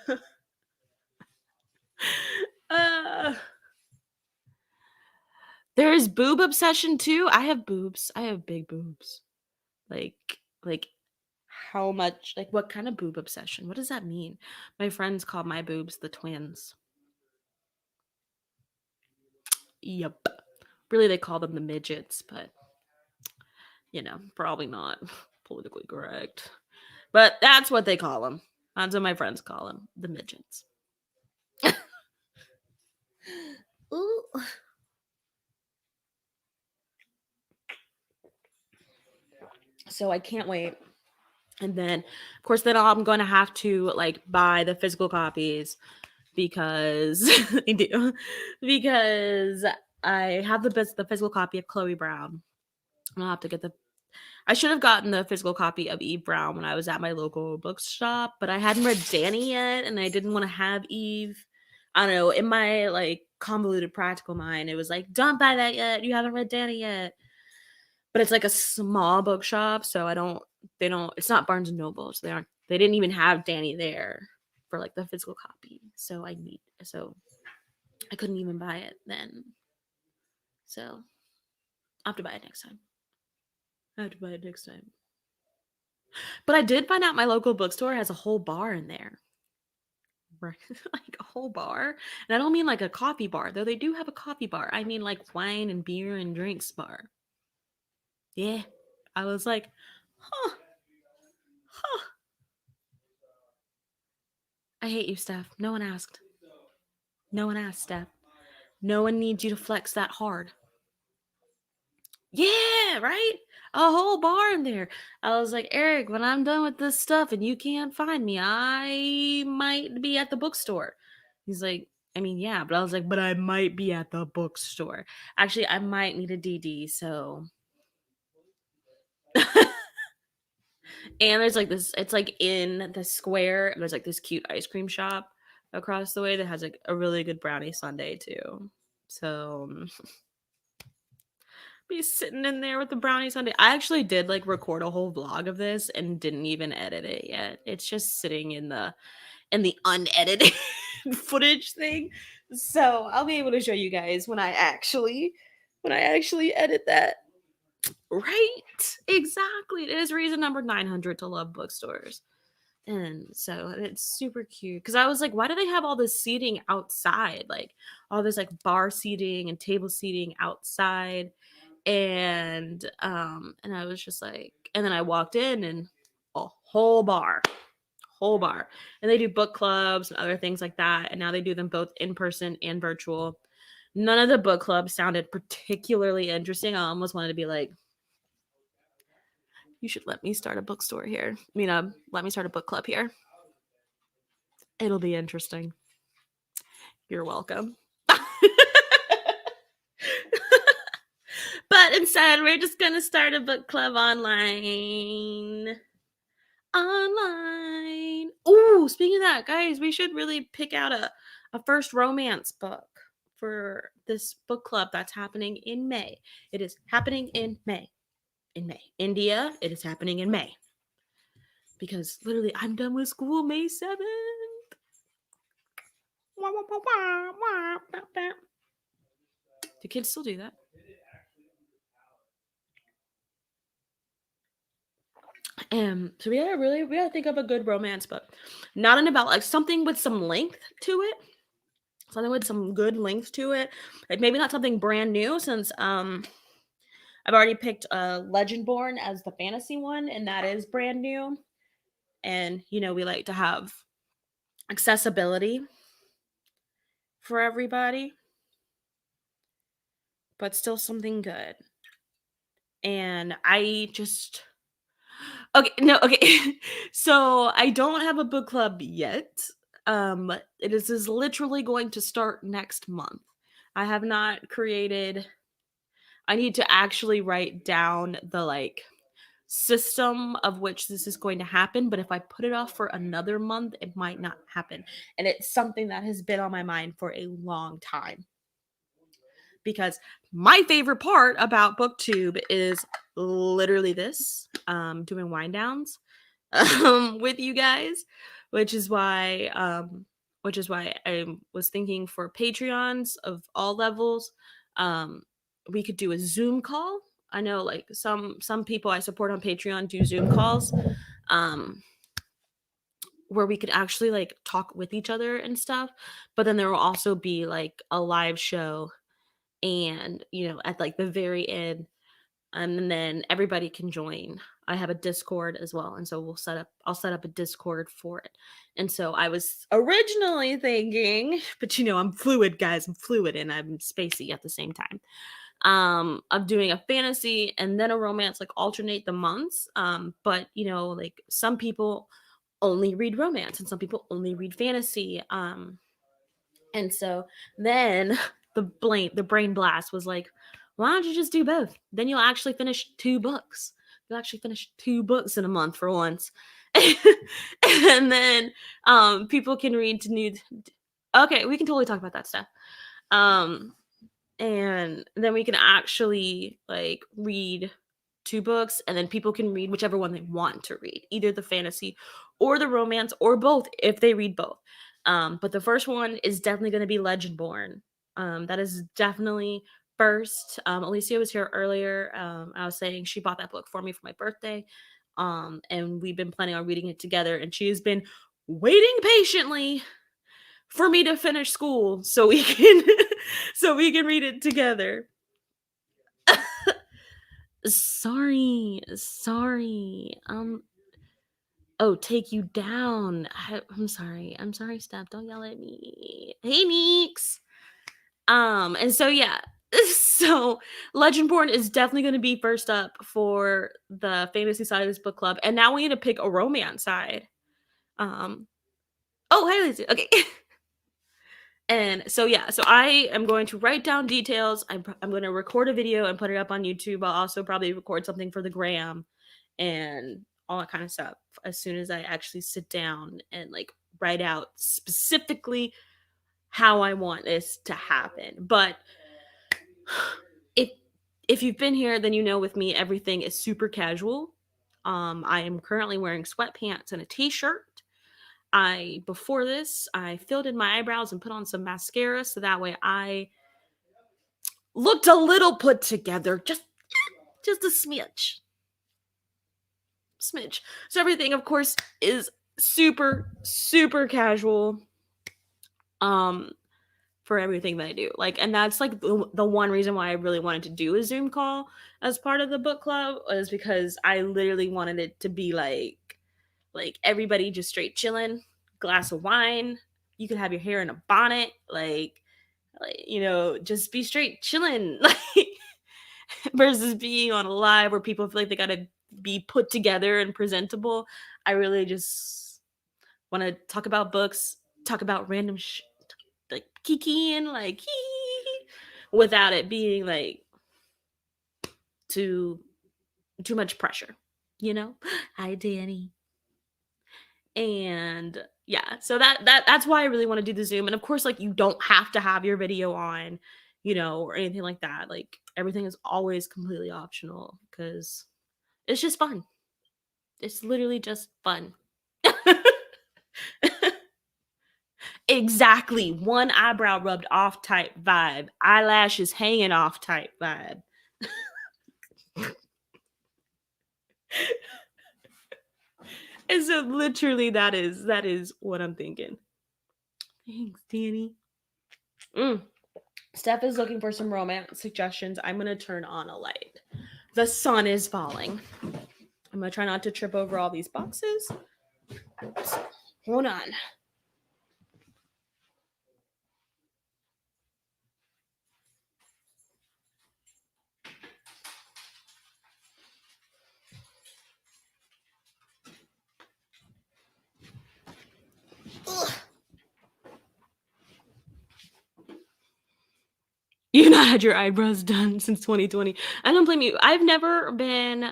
Uh, there's boob obsession too. I have boobs. I have big boobs. Like, like how much? Like, what kind of boob obsession? What does that mean? My friends call my boobs the twins. Yep. Really, they call them the midgets, but probably not politically correct. But that's what they call them. That's what my friends call them, the midgets. Ooh. So I can't wait. And then, of course, then I'm going to have to like buy the physical copies because I do because I have the physical copy of Chloe Brown. I'll have to get the. I should have gotten the physical copy of Eve Brown when I was at my local bookshop, but I hadn't read Danny yet, and I didn't want to have Eve. I don't know. In my like convoluted practical mind, it was like, "Don't buy that yet. You haven't read Danny yet." But it's like a small bookshop, so I don't. They don't. It's not Barnes and Noble, so they aren't. They didn't even have Danny there for like the physical copy. So I couldn't even buy it then. So I'll have to buy it next time. I have to buy it next time. But I did find out my local bookstore has a whole bar in there. Right. Like a whole bar. And I don't mean like a coffee bar, though they do have a coffee bar. I mean like wine and beer and drinks bar. Yeah. I was like, huh, huh. I hate you, Steph. No one asked. No one asked, Steph. No one needs you to flex that hard. Yeah, right? A whole bar in there. I was like, Eric, when I'm done with this stuff and you can't find me, I might be at the bookstore. He's like, I mean, yeah, but I was like, but I might be at the bookstore. Actually, I might need a DD, so. And there's like this, it's like in the square, and there's like this cute ice cream shop across the way that has like a really good brownie sundae too. So be sitting in there with the brownie sundae. I actually did like record a whole vlog of this and didn't even edit it yet. It's just sitting in the unedited footage thing. So I'll be able to show you guys when I actually edit that. Right? Exactly. It is reason number 900 to love bookstores. And so it's super cute because I was like, why do they have all this seating outside? Like all this like bar seating and table seating outside. And I was just like, and then I walked in and a whole bar. And they do book clubs and other things like that. And now they do them both in person and virtual. None of the book clubs sounded particularly interesting. I almost wanted to be like, you should let me start a bookstore here. Let me start a book club here. It'll be interesting. You're welcome. But instead, we're just going to start a book club online. online. Ooh, speaking of that, guys, we should really pick out a first romance book for this book club that's happening in May. It is happening in May. In May. India, it is happening in May. Because literally, I'm done with school May 7th. Do kids still do that? So we gotta think of a good romance book. Not an about like something with some length to it. Something with some good length to it. Like maybe not something brand new since I've already picked Legendborn as the fantasy one, and that is brand new. And we like to have accessibility for everybody, but still something good. And I just okay, no, okay. So I don't have a book club yet. It is literally going to start next month. I have not created. I need to actually write down the system of which this is going to happen, but if I put it off for another month, it might not happen. And it's something that has been on my mind for a long time. Because my favorite part about BookTube is literally this, doing wind downs with you guys, which is why I was thinking for Patreons of all levels, um, we could do a Zoom call. I know like some people I support on Patreon do Zoom calls, um, where we could actually like talk with each other and stuff. But then there will also be like a live show, and at like the very end, and then everybody can join. I have a Discord as well, and so I'll set up a Discord for it. And so I was originally thinking, but I'm fluid, guys. I'm fluid and I'm spacey at the same time. Of doing a fantasy and then a romance, like alternate the months. But like some people only read romance and some people only read fantasy. And so then the brain blast was like, why don't you just do both? Then you'll actually finish two books. You'll actually finish two books in a month for once. And then people can read to new. Okay, we can totally talk about that stuff. Um and then we can actually like read two books, and then people can read whichever one they want to read, either the fantasy or the romance or both if they read both. But the first one is definitely going to be Legendborn. That is definitely first. Alicia was here earlier. I was saying she bought that book for me for my birthday, and we've been planning on reading it together, and she has been waiting patiently for me to finish school so we can so we can read it together. Sorry. Oh, take you down. I'm sorry. I'm sorry, Steph. Don't yell at me. Hey, Neeks. And so yeah. So Legendborn is definitely going to be first up for the fantasy side of this book club, and now we need to pick a romance side. Um. Oh, hey, Lizzie. Okay. And so yeah, so I am going to write down details. I'm going to record a video and put it up on YouTube. I'll also probably record something for the gram and all that kind of stuff as soon as I actually sit down and like write out specifically how I want this to happen. But if if you've been here, then with me everything is super casual. I am currently wearing sweatpants and a t-shirt. Before this, I filled in my eyebrows and put on some mascara so that way I looked a little put together, just a smidge. So everything, of course, is super casual. Um, for everything that I do, and that's like the one reason why I really wanted to do a Zoom call as part of the book club was because I literally wanted it to be like everybody just straight chilling, glass of wine. You could have your hair in a bonnet, just be straight chilling, like versus being on a live where people feel like they gotta be put together and presentable. I really just want to talk about books, talk about random like kiki and like without it being like too much pressure. Hi, Danny. And yeah, so that's why I really want to do the Zoom. And of course, like you don't have to have your video on, or anything like that. Like everything is always completely optional because it's just fun. It's literally just fun. Exactly. One eyebrow rubbed off type vibe. Eyelashes hanging off type vibe. And so literally that is what I'm thinking. Thanks, Danny. Steph is looking for some romance suggestions. I'm gonna turn on a light. The sun is falling. I'm gonna try not to trip over all these boxes. Hold on. Ugh. You've not had your eyebrows done since 2020. I don't blame you. I've never been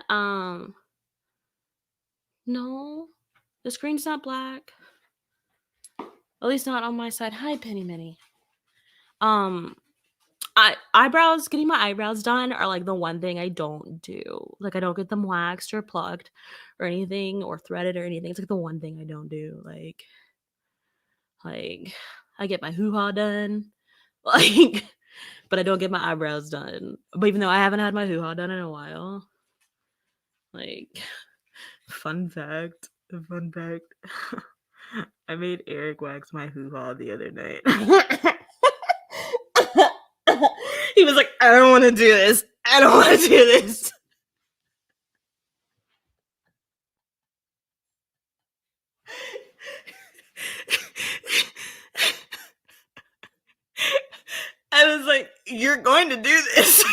no. The screen's not black. At least not on my side. Hi, Penny Minnie. Getting my eyebrows done are like the one thing I don't do. Like I don't get them waxed or plucked or anything or threaded or anything. It's like the one thing I don't do. Like I get my hoo-ha done. Like but I don't get my eyebrows done. But even though I haven't had my hoo-ha done in a while. Like fun fact. I made Eric wax my hoo-ha the other night. He was like, I don't want to do this. I don't want to do this. I was like, you're going to do this.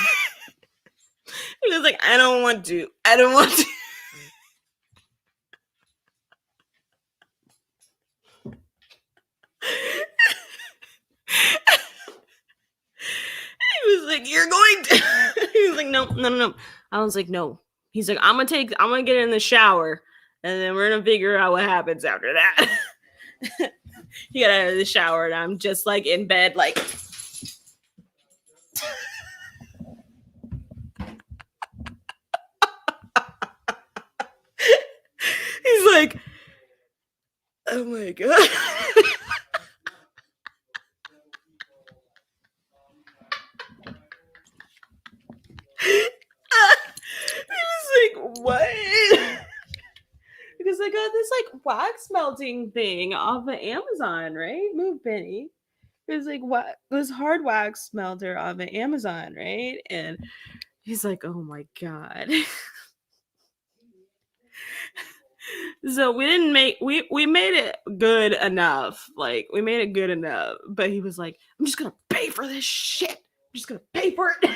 He was like, I don't want to. I don't want to. He was like, you're going to. He was like, no. I was like, no. He's like, I'm gonna get in the shower and then we're gonna figure out what happens after that. He got out of the shower and I'm just like in bed, like he's like, oh my god. He was like, what? Because I got this like wax melting thing off of Amazon, right? Move Penny. It was like what this hard wax melter off of Amazon, right? And he's like, oh my god. So we made it good enough. Like we made it good enough. But he was like, I'm just gonna pay for this shit. I'm just gonna pay for it.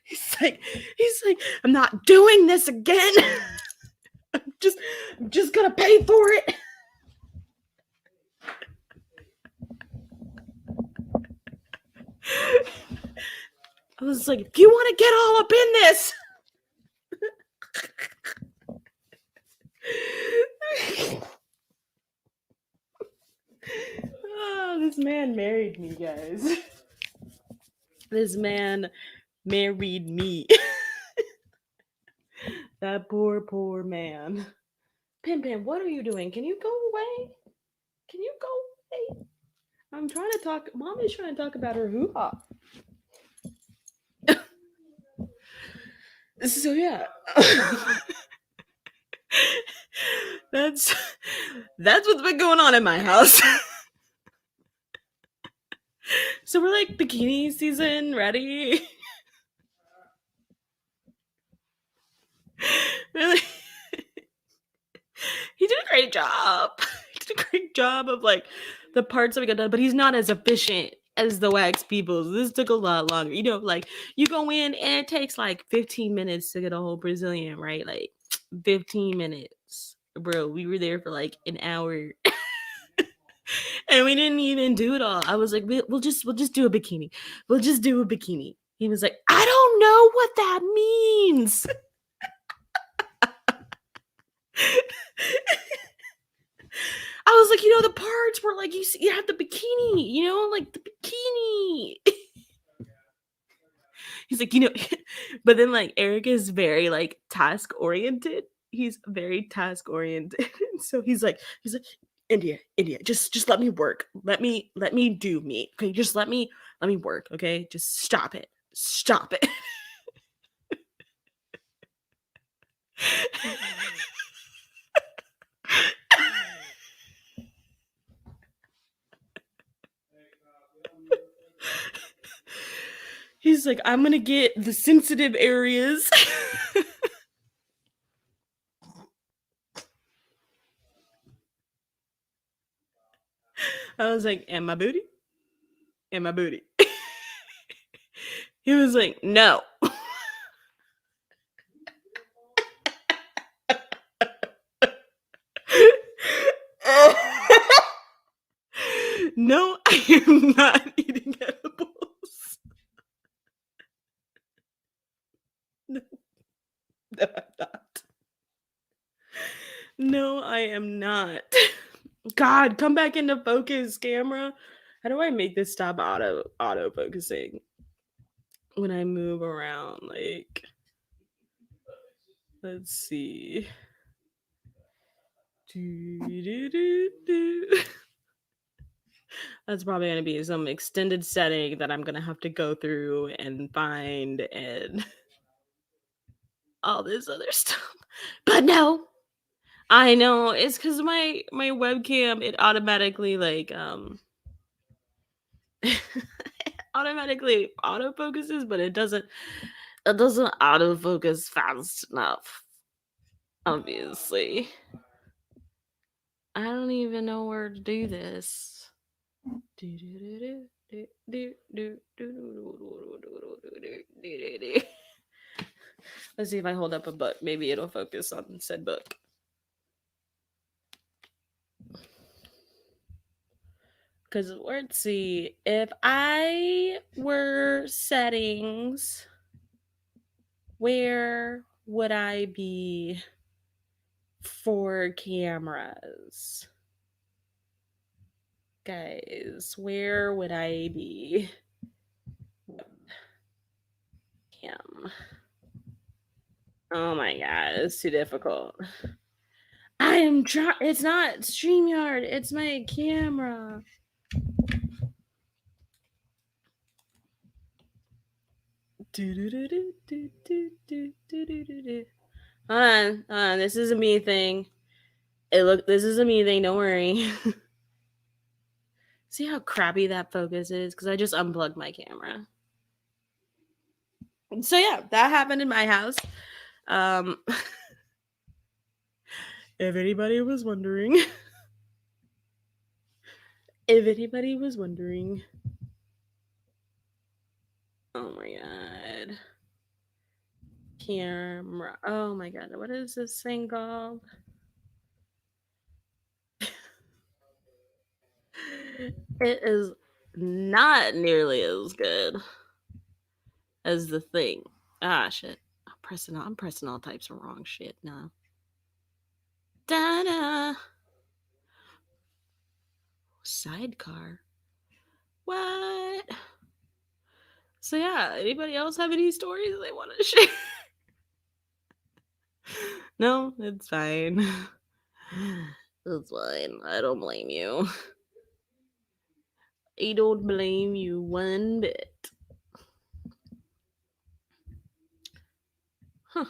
He's like, I'm not doing this again. I'm just gonna pay for it. I was like, if you want to get all up in this. Oh, this man married me, guys. This man married me. That poor man. Pim, what are you doing? Can you go away? Can you go away? I'm trying to talk. Mommy's trying to talk about her hoo-ha. So yeah. That's what's been going on in my house. So we're like bikini season ready. Really? He did a great job. He did a great job of like the parts that we got done, but he's not as efficient as the wax people. This took a lot longer. Like you go in and it takes like 15 minutes to get a whole Brazilian, right? Like 15 minutes. Bro, we were there for like an hour. And we didn't even do it all. I was like, we'll just do a bikini. We'll just do a bikini. He was like, I don't know what that means. I was like, the parts where like you have the bikini, like the bikini. He's like, but then like Eric is very like task oriented. He's very task oriented. So he's like, India, just let me work. Let me do me. Okay, just let me work. Okay, just stop it. Stop it. He's like, I'm gonna get the sensitive areas. I was like, and my booty? And my booty. He was like, no. No, I am not eating edibles. No, no, I'm not. No, I am not. God, come back into focus, camera. How do I make this stop auto focusing when I move around? Like, let's see. Do. That's probably going to be some extended setting that I'm going to have to go through and find and all this other stuff. But no, I know it's because my webcam it automatically like automatically autofocuses, but it doesn't autofocus fast enough. Obviously, I don't even know where to do this. Let's see if I hold up a book. Maybe it'll focus on said book. Because let's see, if I were settings, where would I be for cameras? Guys, where would I be? Cam. Oh my god, it's too difficult. I am trying. It's not StreamYard. It's my camera. Hold on. This is a me thing. This is a me thing. Don't worry. See how crappy that focus is? Because I just unplugged my camera. So yeah, that happened in my house. Um, if anybody was wondering, oh my god, camera. Oh my god, what is this thing called? It is not nearly as good as the thing. Ah, shit. I'm pressing all types of wrong shit now. Da-da. Sidecar. What? So yeah, anybody else have any stories they want to share? No, it's fine. It's fine. I don't blame you. I don't blame you one bit. Huh.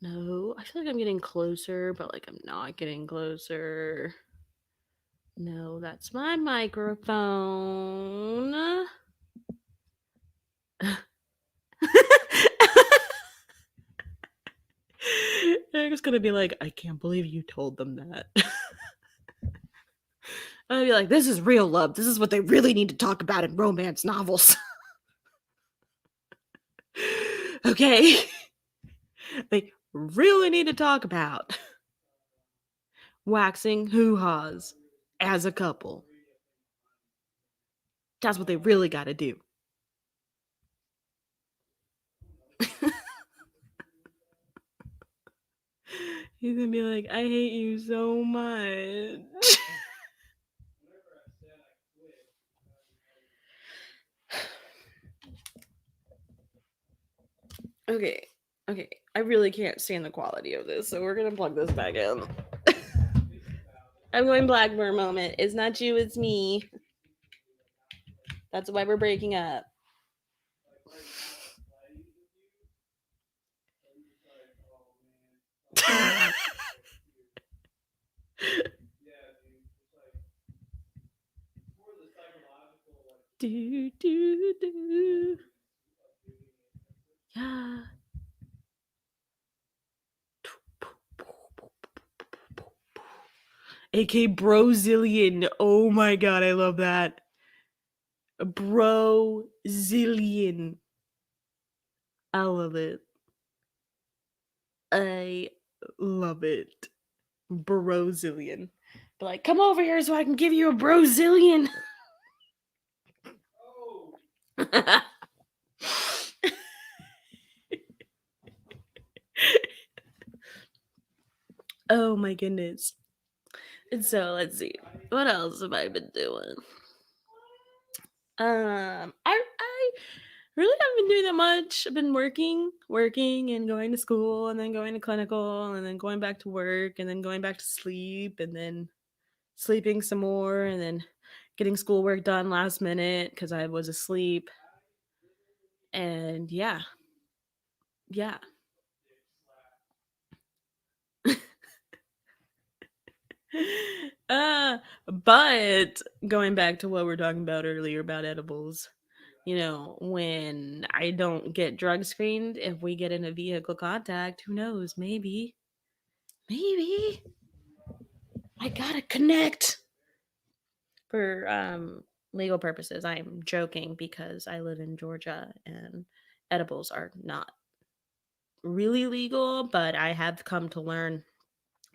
No, I feel like I'm getting closer, but like I'm not getting closer. No, that's my microphone. Eric's gonna be like, I can't believe you told them that. I'm gonna be like, this is real love. This is what they really need to talk about in romance novels. Okay. They really need to talk about waxing hoo-haws as a couple. That's what they really got to do. He's gonna be like, I hate you so much. Okay. Okay. I really can't stand the quality of this, so we're gonna plug this back in. I'm going black for a moment. It's not you, it's me. That's why we're breaking up. do, do, do. Yeah. AK Brozillion. Oh my god, I love that. Brozillion. I love it. I love it. Brozillion. But like, come over here so I can give you a Brozillion. Oh my goodness. And so let's see. What else have I been doing? I really haven't been doing that much. I've been working and going to school and then going to clinical and then going back to work and then going back to sleep and then sleeping some more and then getting schoolwork done last minute because I was asleep. And yeah. Yeah. But going back to what we were talking about earlier about edibles, when I don't get drug screened, if we get in a vehicle contact, who knows? Maybe I gotta connect for legal purposes. I'm joking because I live in Georgia and edibles are not really legal, but I have come to learn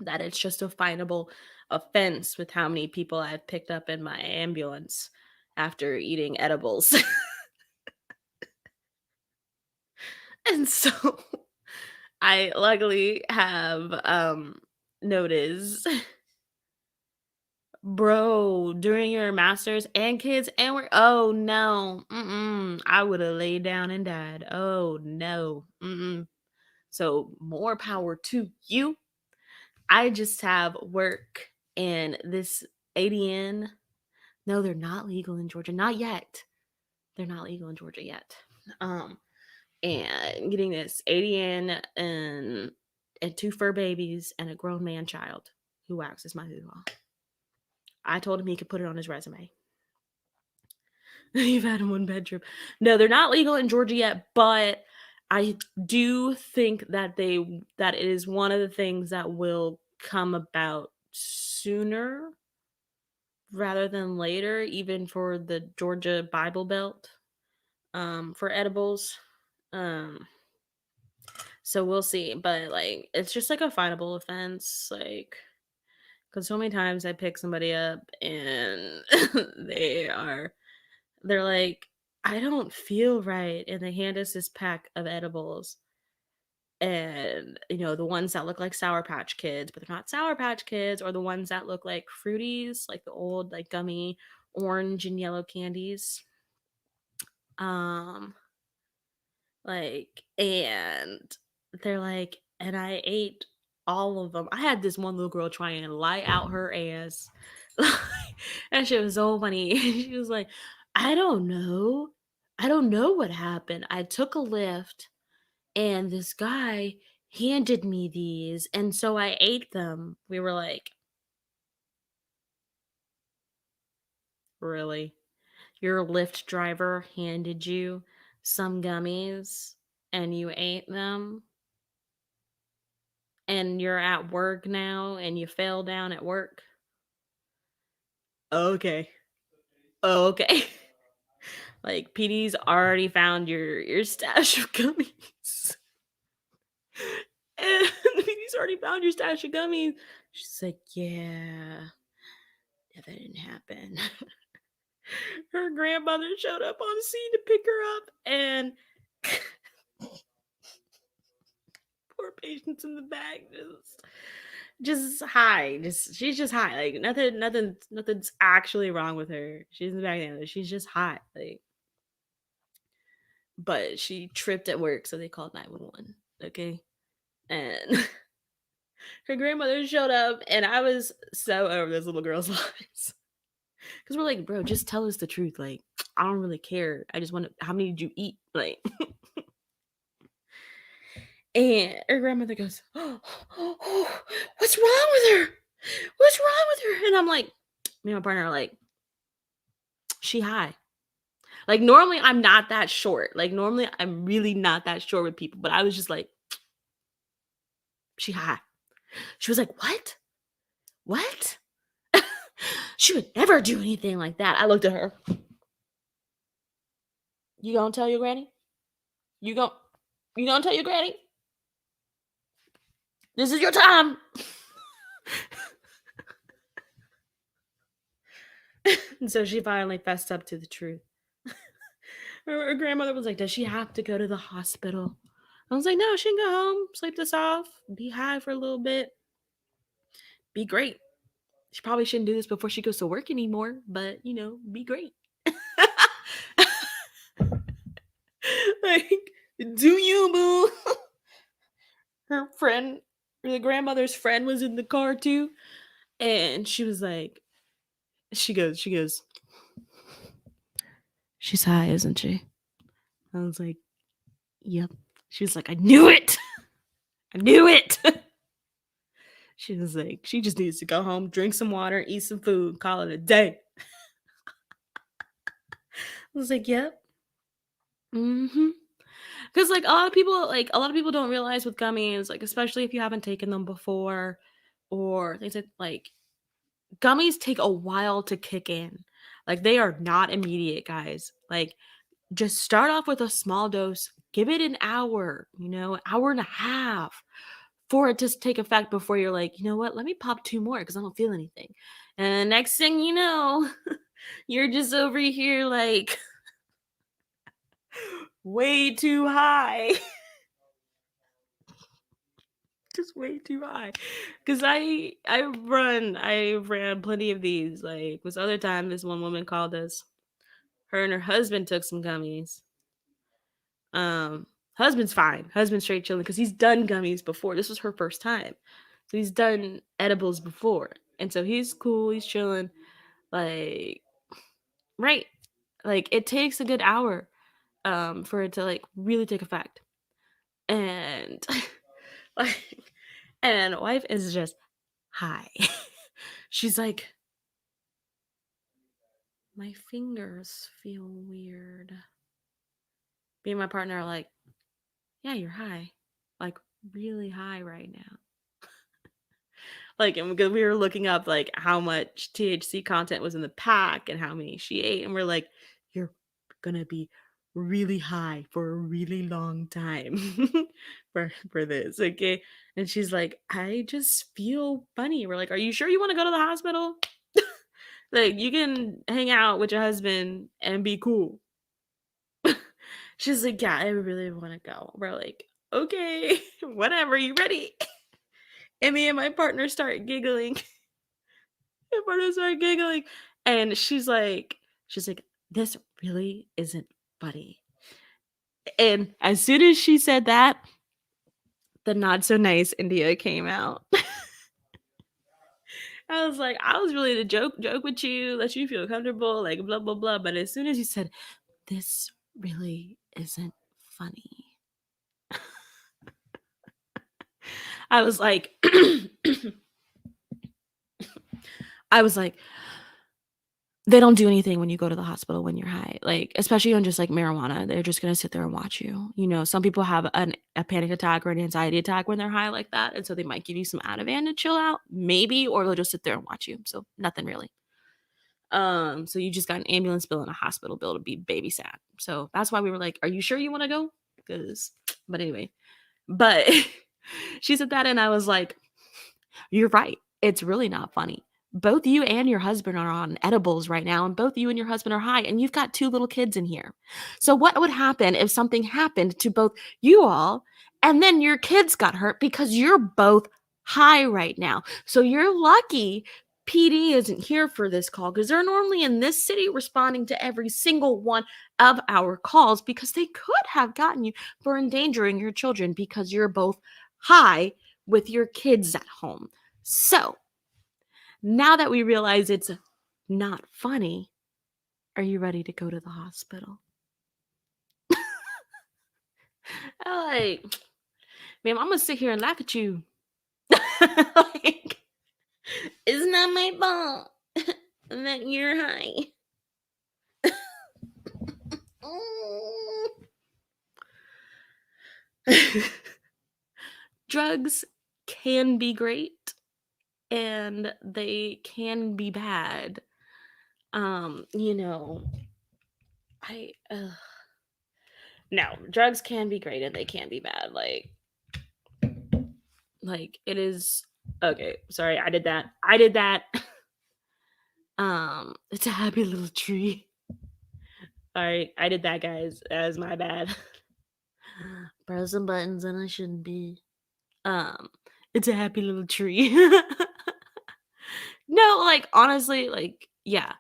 that it's just a finable offense with how many people I've picked up in my ambulance after eating edibles. And so I luckily have noticed, bro, during your masters and kids and we're oh no, I would have laid down and died. Oh no. So more power to you. I just have work and this ADN. No, they're not legal in Georgia. Not yet. They're not legal in Georgia yet. And getting this ADN and 2 fur babies and a grown man child who waxes my hoo-ha. I told him he could put it on his resume. You've had in 1 bedroom. No, they're not legal in Georgia yet, but I do think that it is one of the things that will come about sooner rather than later, even for the Georgia Bible Belt, for edibles. So we'll see. But like, it's just like a finable offense, like, because so many times I pick somebody up and they're like, I don't feel right, and they hand us this pack of edibles. And the ones that look like Sour Patch Kids, but they're not Sour Patch Kids, or the ones that look like Fruities, like the old like gummy orange and yellow candies. Um, and they're like, and I ate all of them. I had this one little girl try and lie out her ass. That shit was so funny. She was like, I don't know. I don't know what happened. I took a lift and this guy handed me these and so I ate them. We were like, really? Your Lyft driver handed you some gummies and you ate them? And you're at work now and you fell down at work? Okay. Okay. Like PD's already found your stash of gummies. And the PD's already found your stash of gummies. She's like, yeah, that didn't happen. Her grandmother showed up on scene to pick her up, and poor Poor patients in the back, just high. Just she's just high. Like nothing's actually wrong with her. She's in the back there. She's just high. Like, but she tripped at work, so they called 911. Okay. And her grandmother showed up, and I was so over this little girl's lives. Because we're like, bro, just tell us the truth. Like, I don't really care. I just want to, how many did you eat? Like, and her grandmother goes, oh, what's wrong with her? What's wrong with her? And I'm like, me and my partner are like, she high. Like, normally I'm not that short. Like, normally I'm really not that short with people. But I was just like, she high. She was like, what? What? She would never do anything like that. I looked at her. You gonna tell your granny? You gonna tell your granny? This is your time. And so she finally fessed up to the truth. Her grandmother was like, does she have to go to the hospital? I was like, no, she can go home, sleep this off, be high for a little bit, be great. She probably shouldn't do this before she goes to work anymore, but be great. Like, do you, boo? Her friend, the grandmother's friend, was in the car too, and she was like, she goes, she's high, isn't she? I was like, yep. She was like, I knew it. I knew it. She was like, she just needs to go home, drink some water, eat some food, call it a day. I was like, yep. Mm-hmm. Because a lot of people don't realize with gummies, like especially if you haven't taken them before, or things like gummies take a while to kick in. Like, they are not immediate, guys. Like, just start off with a small dose, give it an hour, hour and a half for it to take effect before you're like, you know what, let me pop 2 more because I don't feel anything. And next thing you know, you're just over here like way too high. Just way too high. Because I ran plenty of these. Like, this other time, this one woman called us. Her and her husband took some gummies. Husband's fine. Husband's straight chilling because he's done gummies before. This was her first time. So he's done edibles before. And so he's cool, he's chilling. Like, right. Like, it takes a good hour for it to really take effect. And like, and wife is just high. She's like, my fingers feel weird. Me and my partner are like, yeah, you're high. Like, really high right now. Like, and because we were looking up how much THC content was in the pack and how many she ate, and we're like, you're gonna be really high for a really long time for this, okay? And she's like, I just feel funny. We're like, are you sure you want to go to the hospital? Like, you can hang out with your husband and be cool. She's like, yeah, I really want to go. We're like, okay, whatever, you ready? And me and my partner start giggling. My partner started giggling. And she's like, this really isn't funny. And as soon as she said that, the not so nice India came out. I was like, I was really to joke with you, let you feel comfortable, like blah blah blah. But as soon as you said, this really isn't funny, I was like, they don't do anything when you go to the hospital when you're high, like especially on just marijuana. They're just gonna sit there and watch you. Some people have a panic attack or an anxiety attack when they're high like that, and so they might give you some Ativan to chill out, maybe, or they'll just sit there and watch you. So nothing really. So you just got an ambulance bill and a hospital bill to be babysat. So that's why we were like, are you sure you want to go? But anyway, but she said that, and I was like, you're right. It's really not funny. Both you and your husband are on edibles right now, and both you and your husband are high, and you've got 2 little kids in here. So what would happen if something happened to both you all And then your kids got hurt because you're both high right now. So you're lucky PD isn't here for this call because they're normally in this city responding to every single one of our calls because they could have gotten you for endangering your children because you're both high with your kids at home. So now that we realize it's not funny, are you ready to go to the hospital? I'm like, ma'am, I'm gonna sit here and laugh at you. Like, it's not my fault that you're high. Drugs can be great and they can be bad. You know, I no, drugs can be great and they can be bad. Like it is okay, sorry, I did that. I did that. It's a happy little tree. Alright, I did that, guys. That was my bad. Pressing buttons and I shouldn't be. Um, it's a happy little tree. No, like honestly, like yeah,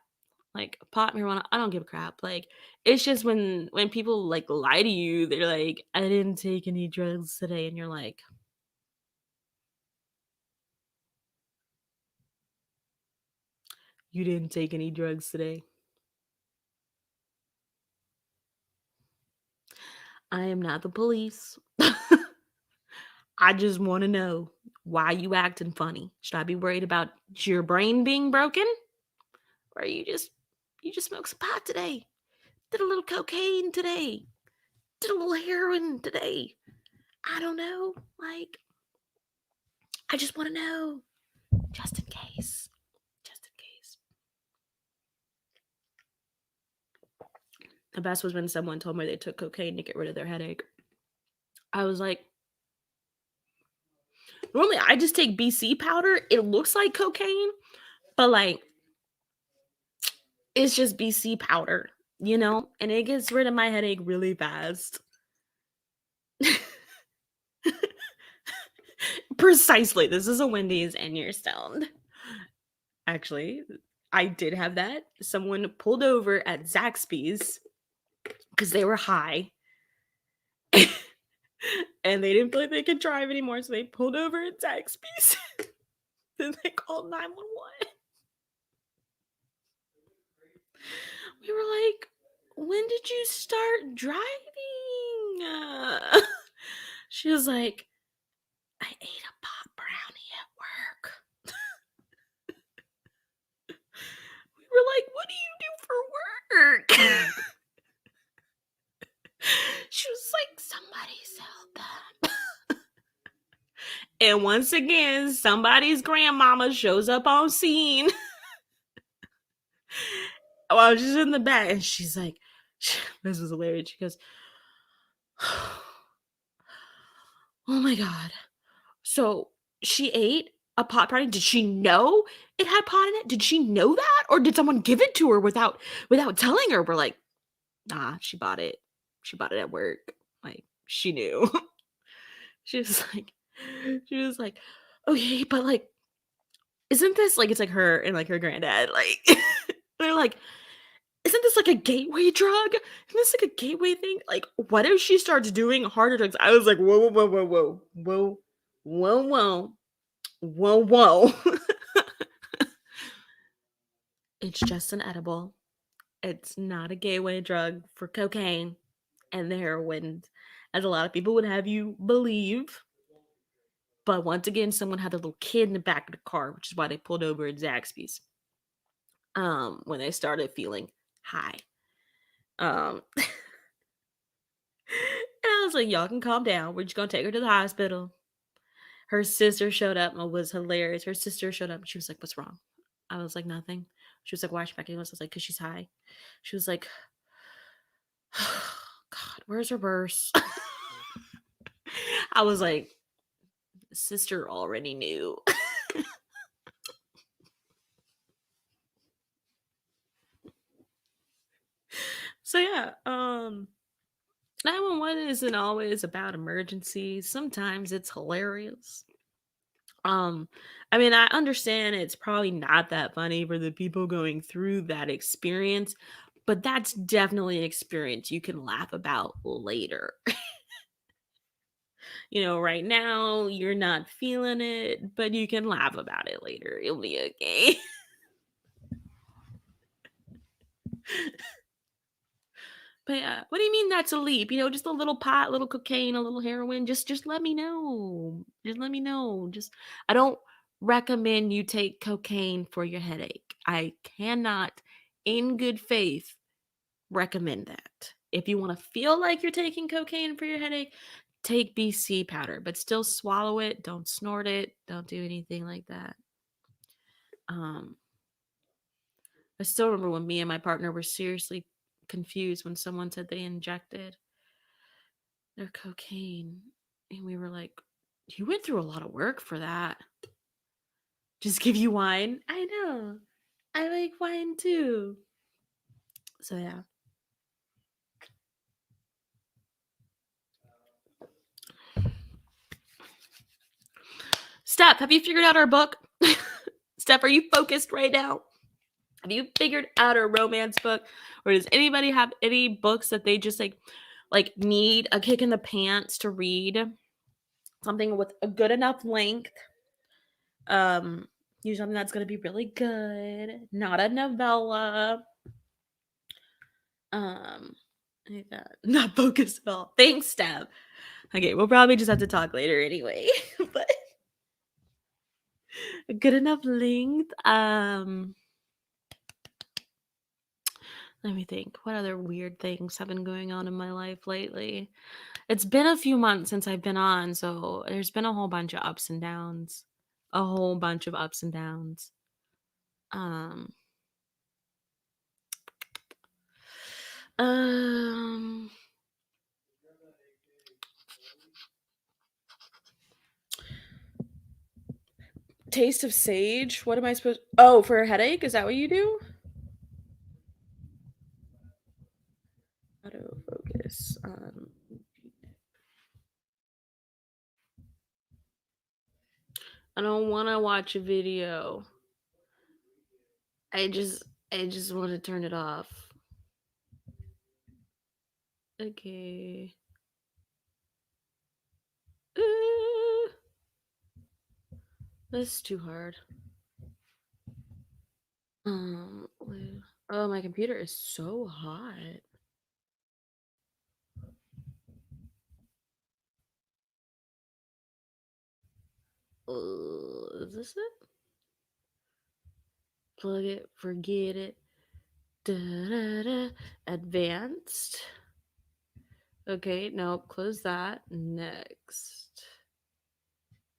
like pot marijuana. I don't give a crap. Like it's just when people like lie to you, they're like, I didn't take any drugs today, and you're like, you didn't take any drugs today. I am not the police. I just want to know why you acting funny. Should I be worried about your brain being broken, or you just smoked some pot today? Did a little cocaine today? Did a little heroin today? I don't know. Like, I just want to know, just in case. Just in case. The best was when someone told me they took cocaine to get rid of their headache. I was like, normally I just take BC powder. It looks like cocaine, but like it's just BC powder, you know? And it gets rid of my headache really fast. Precisely. This is a Wendy's and you're stoned. Actually, I did have that. Someone pulled over at Zaxby's because they were high. And they didn't feel like they could drive anymore, so they pulled over at Zaxby's. Then they called 911. We were like, when did you start driving? She was like, I ate a pot brownie at work. We were like, what do you do for work? She was like, somebody sold them. And once again, somebody's grandmama shows up on scene. Well, I was just in the back, and she's like, this was hilarious. She goes, oh my God. So she ate a pot brownie. Did she know it had pot in it? Did she know that? Or did someone give it to her without telling her? We're like, nah, she bought it. She bought it at work. Like, she knew. she was like, she was like, okay, but like, isn't this like it's like her and like her granddad? Like they're like, isn't this like a gateway drug? Isn't this like a gateway thing? Like, what if she starts doing harder drugs? I was like, whoa, whoa, whoa, whoa, whoa, whoa, whoa, whoa, whoa, whoa. It's just an edible. It's not a gateway drug for cocaine and the heroin, as a lot of people would have you believe. But once again, someone had a little kid in the back of the car, which is why they pulled over at Zaxby's. When they started feeling high. And I was like, y'all can calm down. We're just gonna take her to the hospital. Her sister showed up and it was hilarious. Her sister showed up and she was like, what's wrong? I was like, nothing. She was like, why is she back in? I was like, because she's high. She was like, God, where's her purse? I was like, sister already knew. So yeah, 911 isn't always about emergencies. Sometimes it's hilarious. Um, I mean, I understand it's probably not that funny for the people going through that experience, but that's definitely an experience you can laugh about later. Right now you're not feeling it, but you can laugh about it later. It'll be okay. But yeah, what do you mean that's a leap? Just a little pot, a little cocaine, a little heroin. Just let me know. Just let me know. Just I don't recommend you take cocaine for your headache. I cannot in good faith recommend that. If you want to feel like you're taking cocaine for your headache, take BC powder, but still swallow it. Don't snort it. Don't do anything like that. Um, I still remember when me and my partner were seriously confused when someone said they injected their cocaine. And we were like, you went through a lot of work for that. Just give you wine? I know. I like wine too. So yeah. Steph, have you figured out our book? Steph, are you focused right now? Have you figured out a romance book? Or does anybody have any books that they just like need a kick in the pants to read? Something with a good enough length. Um, Use something that's gonna be really good, not a novella. Um, like that. Not focused at all. Thanks, Steph. Okay, we'll probably just have to talk later anyway. But a good enough length. Let me think. What other weird things have been going on in my life lately? It's been a few months since I've been on, so there's been a whole bunch of ups and downs. A whole bunch of ups and downs. Um, um, Taste of sage. What am I supposed? Oh, for a headache? Is that what you do? Autofocus. I don't want to watch a video. I just, I just want to turn it off. Okay. Uh, that's too hard. Oh, my computer is so hot. Is this it? Plug it, forget it. Da-da-da. Advanced. Okay, nope, close that. Next.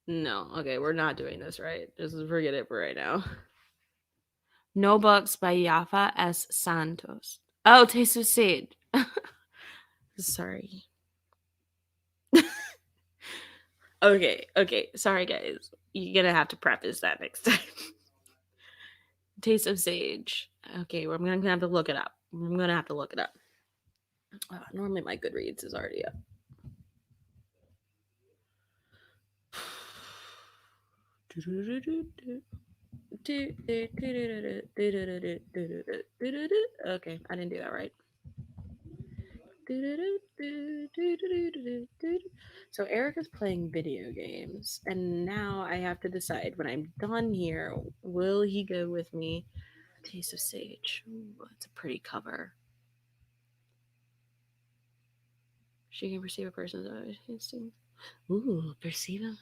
No, okay, we're not doing this right. Just forget it for right now. No Books by Yafa S. Santos. Oh, Taste of Sage. Sorry. Okay. Sorry, guys. You're gonna have to preface that next time. Taste of Sage. Okay, I'm gonna have to look it up. I'm gonna have to look it up. Normally, my Goodreads is already up. Okay, I didn't do that right. So Eric is playing video games, and now I have to decide when I'm done here, will he go with me? Taste of Sage. Ooh, it's a pretty cover. She can perceive a person's instinct. Ooh, perceive him.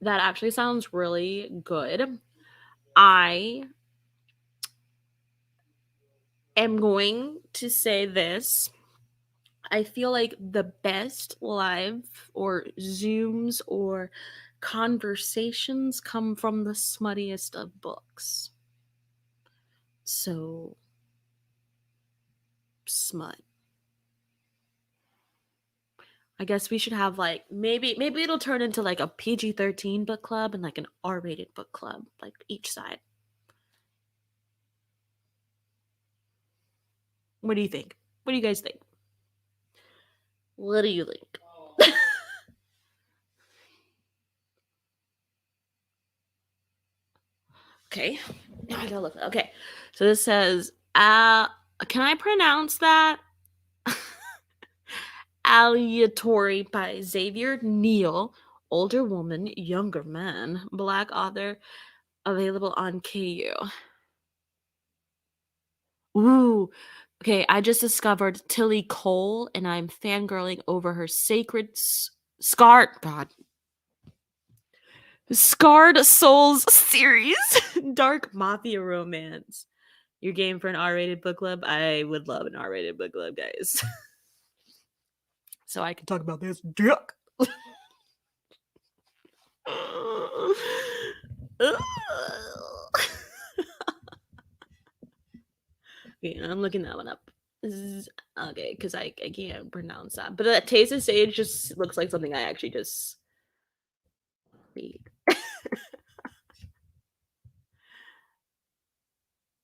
That actually sounds really good. I am going to say this. I feel like the best live or Zooms or conversations come from the smuttiest of books. So, smut. I guess we should have like maybe it'll turn into like a PG-13 book club and like an R-rated book club, like each side. What do you think? What do you guys think? What do you think? Okay. Now I gotta look. Okay. So this says, can I pronounce that? Aleatory by Xavier Neal, older woman, younger man, black author, available on KU. Ooh. Okay, I just discovered Tilly Cole and I'm fangirling over her sacred scarred God. Scarred Souls series. Dark mafia romance. Your game for an R-rated book club? I would love an R-rated book club, guys. So I can talk about this dick. Okay, I'm looking that one up. Okay, because I can't pronounce that. But that Taste of Sage just looks like something I actually just read.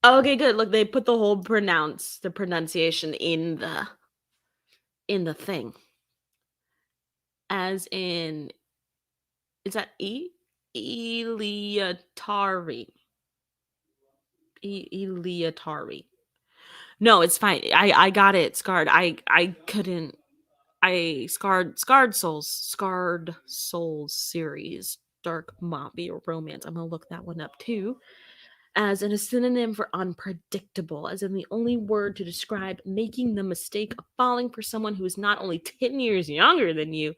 Okay, good. Look, they put the whole pronunciation in the thing. As in, is that Eliatari? Eliatari. No, it's fine. I got it. Scarred. I couldn't. I Scarred Souls series, dark mafia romance. I'm gonna look that one up too. As in a synonym for unpredictable, as in the only word to describe making the mistake of falling for someone who is not only 10 years younger than you,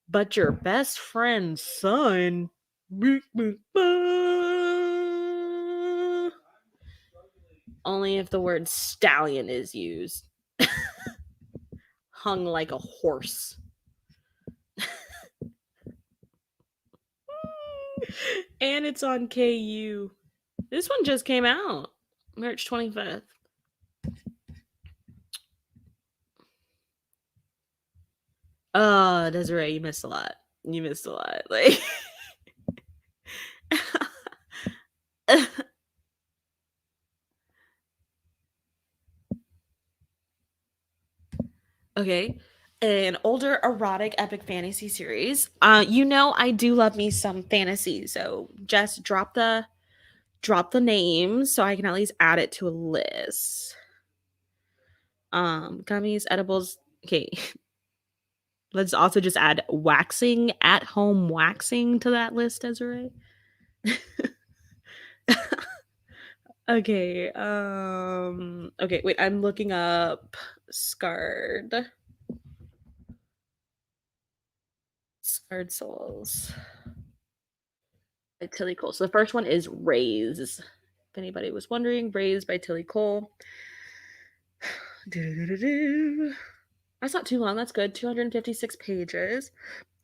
but your best friend's son. Only if the word stallion is used. Hung like a horse. And it's on KU. This one just came out March 25th. Oh, Desiree, you missed a lot. You missed a lot. Like, okay. An older erotic epic fantasy series. I do love me some fantasy, so just drop the name so I can at least add it to a list. Gummies, edibles. Okay. Let's also just add waxing, at home waxing to that list, Desiree. Okay. Okay, wait, I'm looking up Scarred. Scarred Souls. By Tilly Cole. So the first one is Raise. If anybody was wondering, Raise by Tilly Cole. That's not too long. That's good. 256 pages.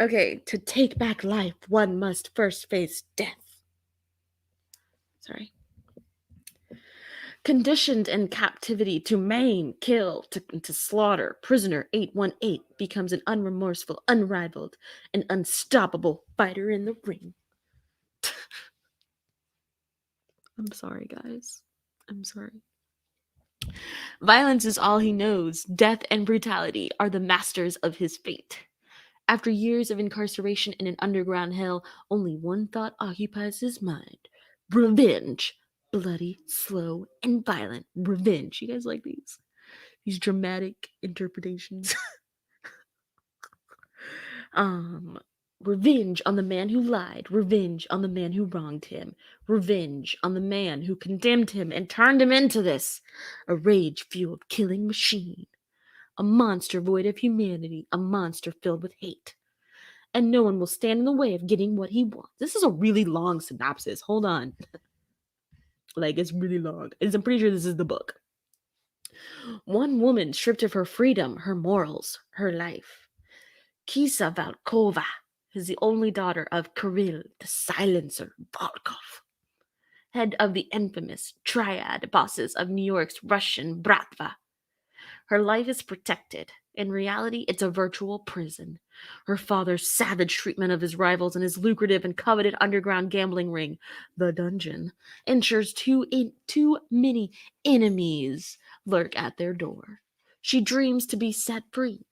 Okay, to take back life, one must first face death. Sorry. Conditioned in captivity to maim, kill, to slaughter, prisoner 818 becomes an unremorseful, unrivaled, and unstoppable fighter in the ring. I'm sorry, guys. I'm sorry. Violence is all he knows. Death and brutality are the masters of his fate. After years of incarceration in an underground hell, only one thought occupies his mind: revenge. Bloody, slow, and violent revenge. You guys like these dramatic interpretations? Revenge on the man who lied, revenge on the man who wronged him, revenge on the man who condemned him and turned him into this, a rage-fueled killing machine, a monster void of humanity, a monster filled with hate. And no one will stand in the way of getting what he wants. This is a really long synopsis. Hold on. Like, it's really long. I'm pretty sure this is the book. One woman stripped of her freedom, her morals, her life. Kisa Valkova is the only daughter of Kirill the Silencer Volkov, head of the infamous triad bosses of New York's Russian Bratva. Her life is protected, In reality, it's a virtual prison. Her father's savage treatment of his rivals and his lucrative and coveted underground gambling ring, the dungeon, ensures too many enemies lurk at their door. She dreams to be set free.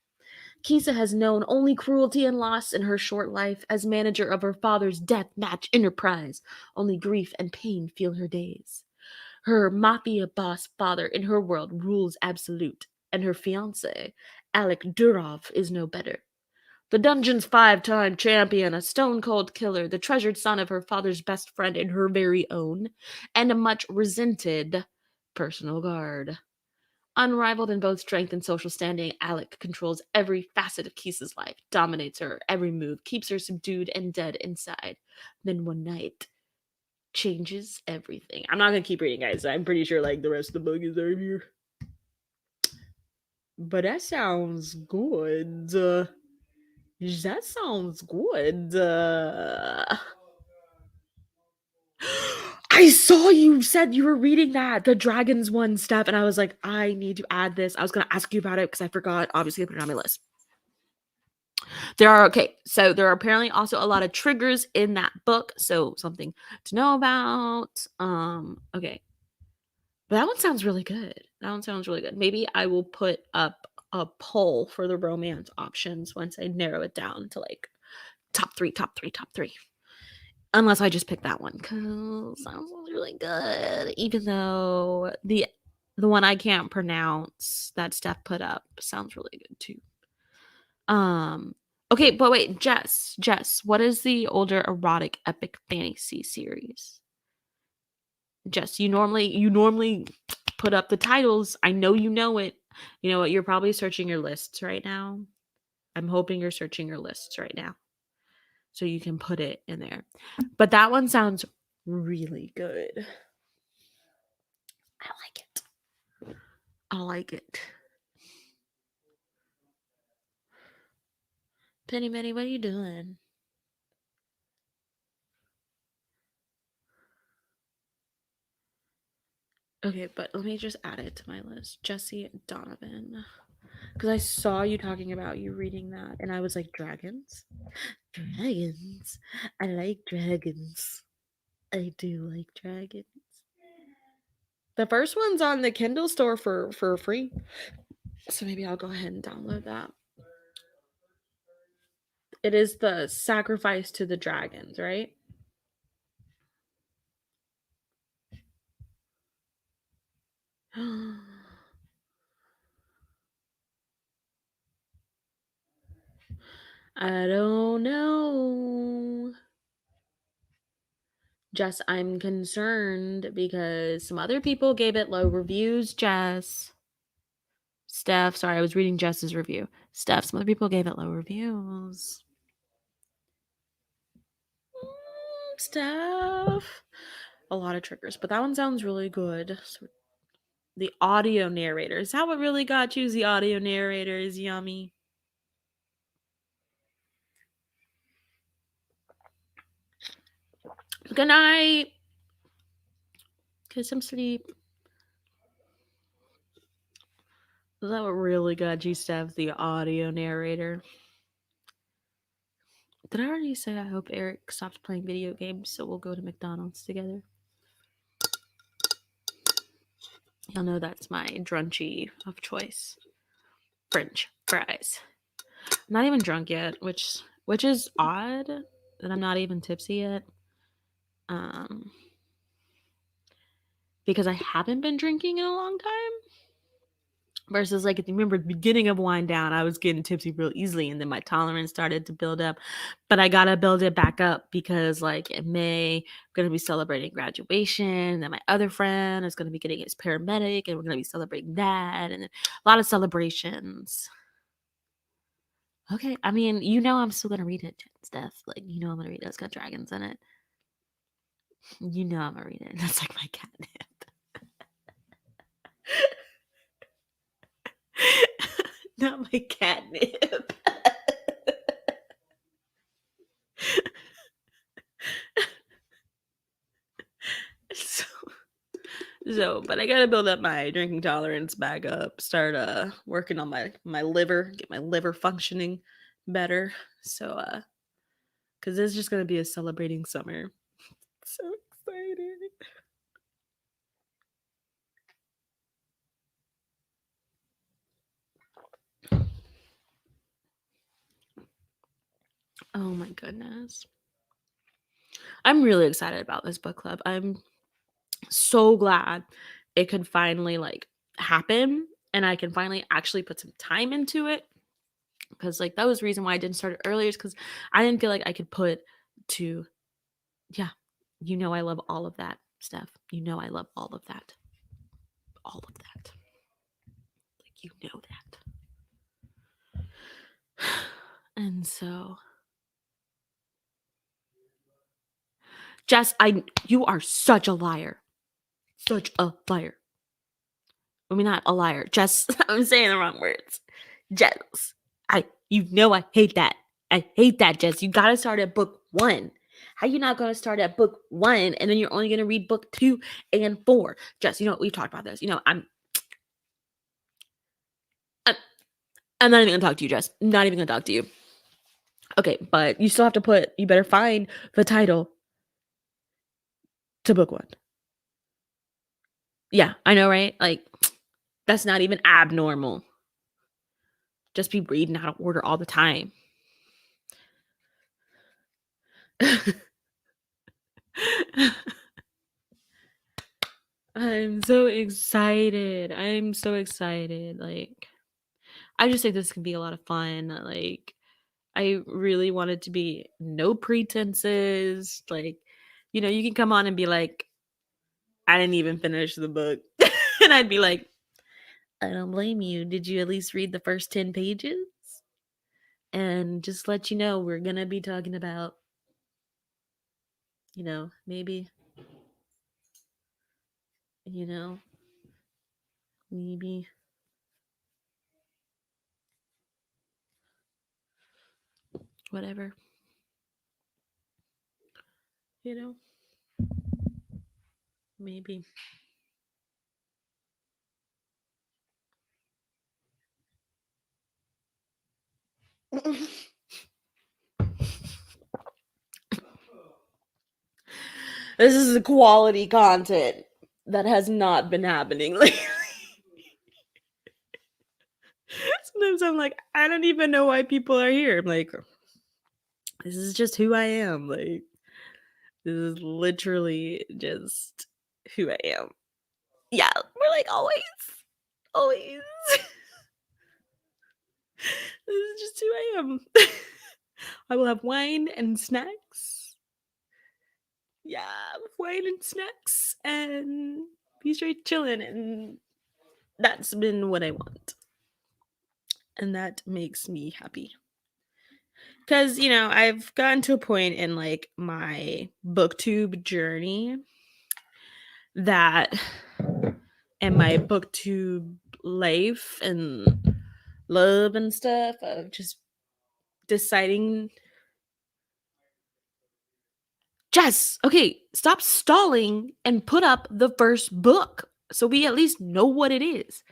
Kisa has known only cruelty and loss in her short life as manager of her father's death match enterprise. Only grief and pain fill her days. Her mafia boss father in her world rules absolute, and her fiance, Alec Durov, is no better. The dungeon's 5-time champion, a stone cold killer, the treasured son of her father's best friend and her very own, and a much resented personal guard. Unrivaled in both strength and social standing, Alec controls every facet of Kisa's life, dominates her every move, keeps her subdued and dead inside. Then one night, changes everything. I'm not gonna keep reading, guys. I'm pretty sure like the rest of the book is over here. But that sounds good. That sounds good. I saw you said you were reading that, the dragons one, Steph, and I was like, I need to add this. I was gonna ask you about it because I forgot. Obviously, I put it on my list. There are apparently also a lot of triggers in that book, so something to know about. Okay. But that one sounds really good. That one sounds really good. Maybe I will put up a poll for the romance options once I narrow it down to like top three, top three, top three. Unless I just pick that one because that sounds really good. Even though the one I can't pronounce that Steph put up sounds really good too. Okay, but wait, Jess, what is the older erotic epic fantasy series? Jess, you normally put up the titles. I know you know it. You know what? You're probably searching your lists right now. I'm hoping you're searching your lists right now so you can put it in there. But that one sounds really good. I like it. I like it. Penny Penny, what are you doing? Okay, but let me just add it to my list. Jesse Donovan. Because I saw you talking about you reading that, and I was like, dragons? Dragons. I like dragons. I do like dragons. The first one's on the Kindle store for free. So maybe I'll go ahead and download that. It is the Sacrifice to the Dragons, right? I don't know. Jess, I'm concerned because some other people gave it low reviews, Jess. Steph, sorry, I was reading Jess's review. Steph, some other people gave it low reviews. Steph. A lot of triggers, but that one sounds really good. So the audio narrator. Is that what really got you? Is the audio narrator is yummy. Good night. Get some sleep. Is that what really got you, Steph? The audio narrator. Did I already say I hope Eric stops playing video games so we'll go to McDonald's together? Y'all know that's my drunchy of choice. French fries. I'm not even drunk yet, which is odd that I'm not even tipsy yet. Because I haven't been drinking in a long time. Versus like if you remember the beginning of Wind Down, I was getting tipsy real easily and then my tolerance started to build up. But I gotta build it back up because like in May, I'm gonna be celebrating graduation, and then my other friend is gonna be getting his paramedic, and we're gonna be celebrating that, and a lot of celebrations. Okay, I mean, you know I'm still gonna read it, Steph. Like, you know I'm gonna read it. It's got dragons in it. You know I'm gonna read it. That's like my catnip. Not my catnip. so, So, but I gotta build up my drinking tolerance back up, start working on my liver, get my liver functioning better. So because this is just gonna be a celebrating summer. So excited. Oh my goodness. I'm really excited about this book club. I'm so glad it could finally like happen and I can finally actually put some time into it because like that was the reason why I didn't start it earlier is because I didn't feel like I could put to yeah, I love all of that stuff. I love all of that. All of that. Like that. And so Jess, you are such a liar. Such a liar. I mean not a liar. Jess, I'm saying the wrong words. Jess, I hate that. I hate that, Jess. You gotta start at book 1. How you not gonna start at book 1 and then you're only gonna read book 2 and 4? Jess, we've talked about this. I'm I'm not even gonna talk to you, Jess. Not even gonna talk to you. Okay, but you still have to you better find the title to book 1. Yeah, I know, right? Like, that's not even abnormal. Just be reading out of order all the time. I'm so excited. I'm so excited. Like, I just think this can be a lot of fun. Like, I really want it to be no pretenses. Like, you can come on and be like, I didn't even finish the book. And I'd be like, I don't blame you. Did you at least read the first 10 pages? And just let you know, we're going to be talking about, maybe, you know, maybe whatever, you know, maybe. This is the quality content that has not been happening lately. Sometimes I'm like, I don't even know why people are here. I'm like, this is just who I am. Like, this is literally just who I am. Yeah, we're like always, always. This is just who I am. I will have wine and snacks. Yeah, wine and snacks and be straight chilling. And that's been what I want. And that makes me happy. Because, I've gotten to a point in like my booktube journey that and my booktube life and love and stuff of just deciding Jess, okay, stop stalling and put up the first book so we at least know what it is.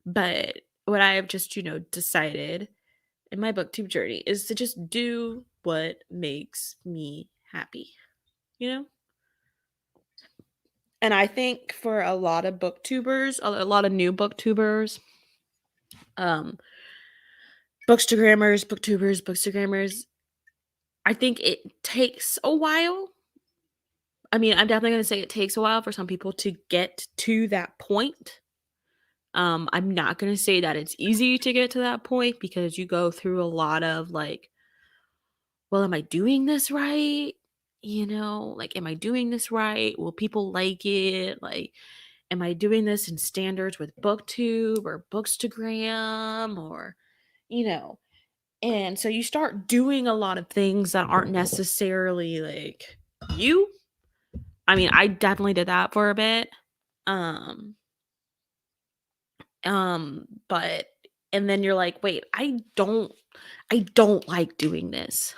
But what I have just, decided in my booktube journey is to just do what makes me happy, you know? And I think for a lot of booktubers, a lot of new booktubers, um, bookstagrammers, booktubers, bookstagrammers, I think it takes a while. I mean, I'm definitely going to say it takes a while for some people to get to that point. I'm not going to say that it's easy to get to that point because you go through a lot of like, well, am I doing this right? Like, am I doing this right? Will people like it? Like, am I doing this in standards with booktube or bookstagram or, you know, and so you start doing a lot of things that aren't necessarily like you. I mean, I definitely did that for a bit. Um, but and then you're like, wait, I don't like doing this.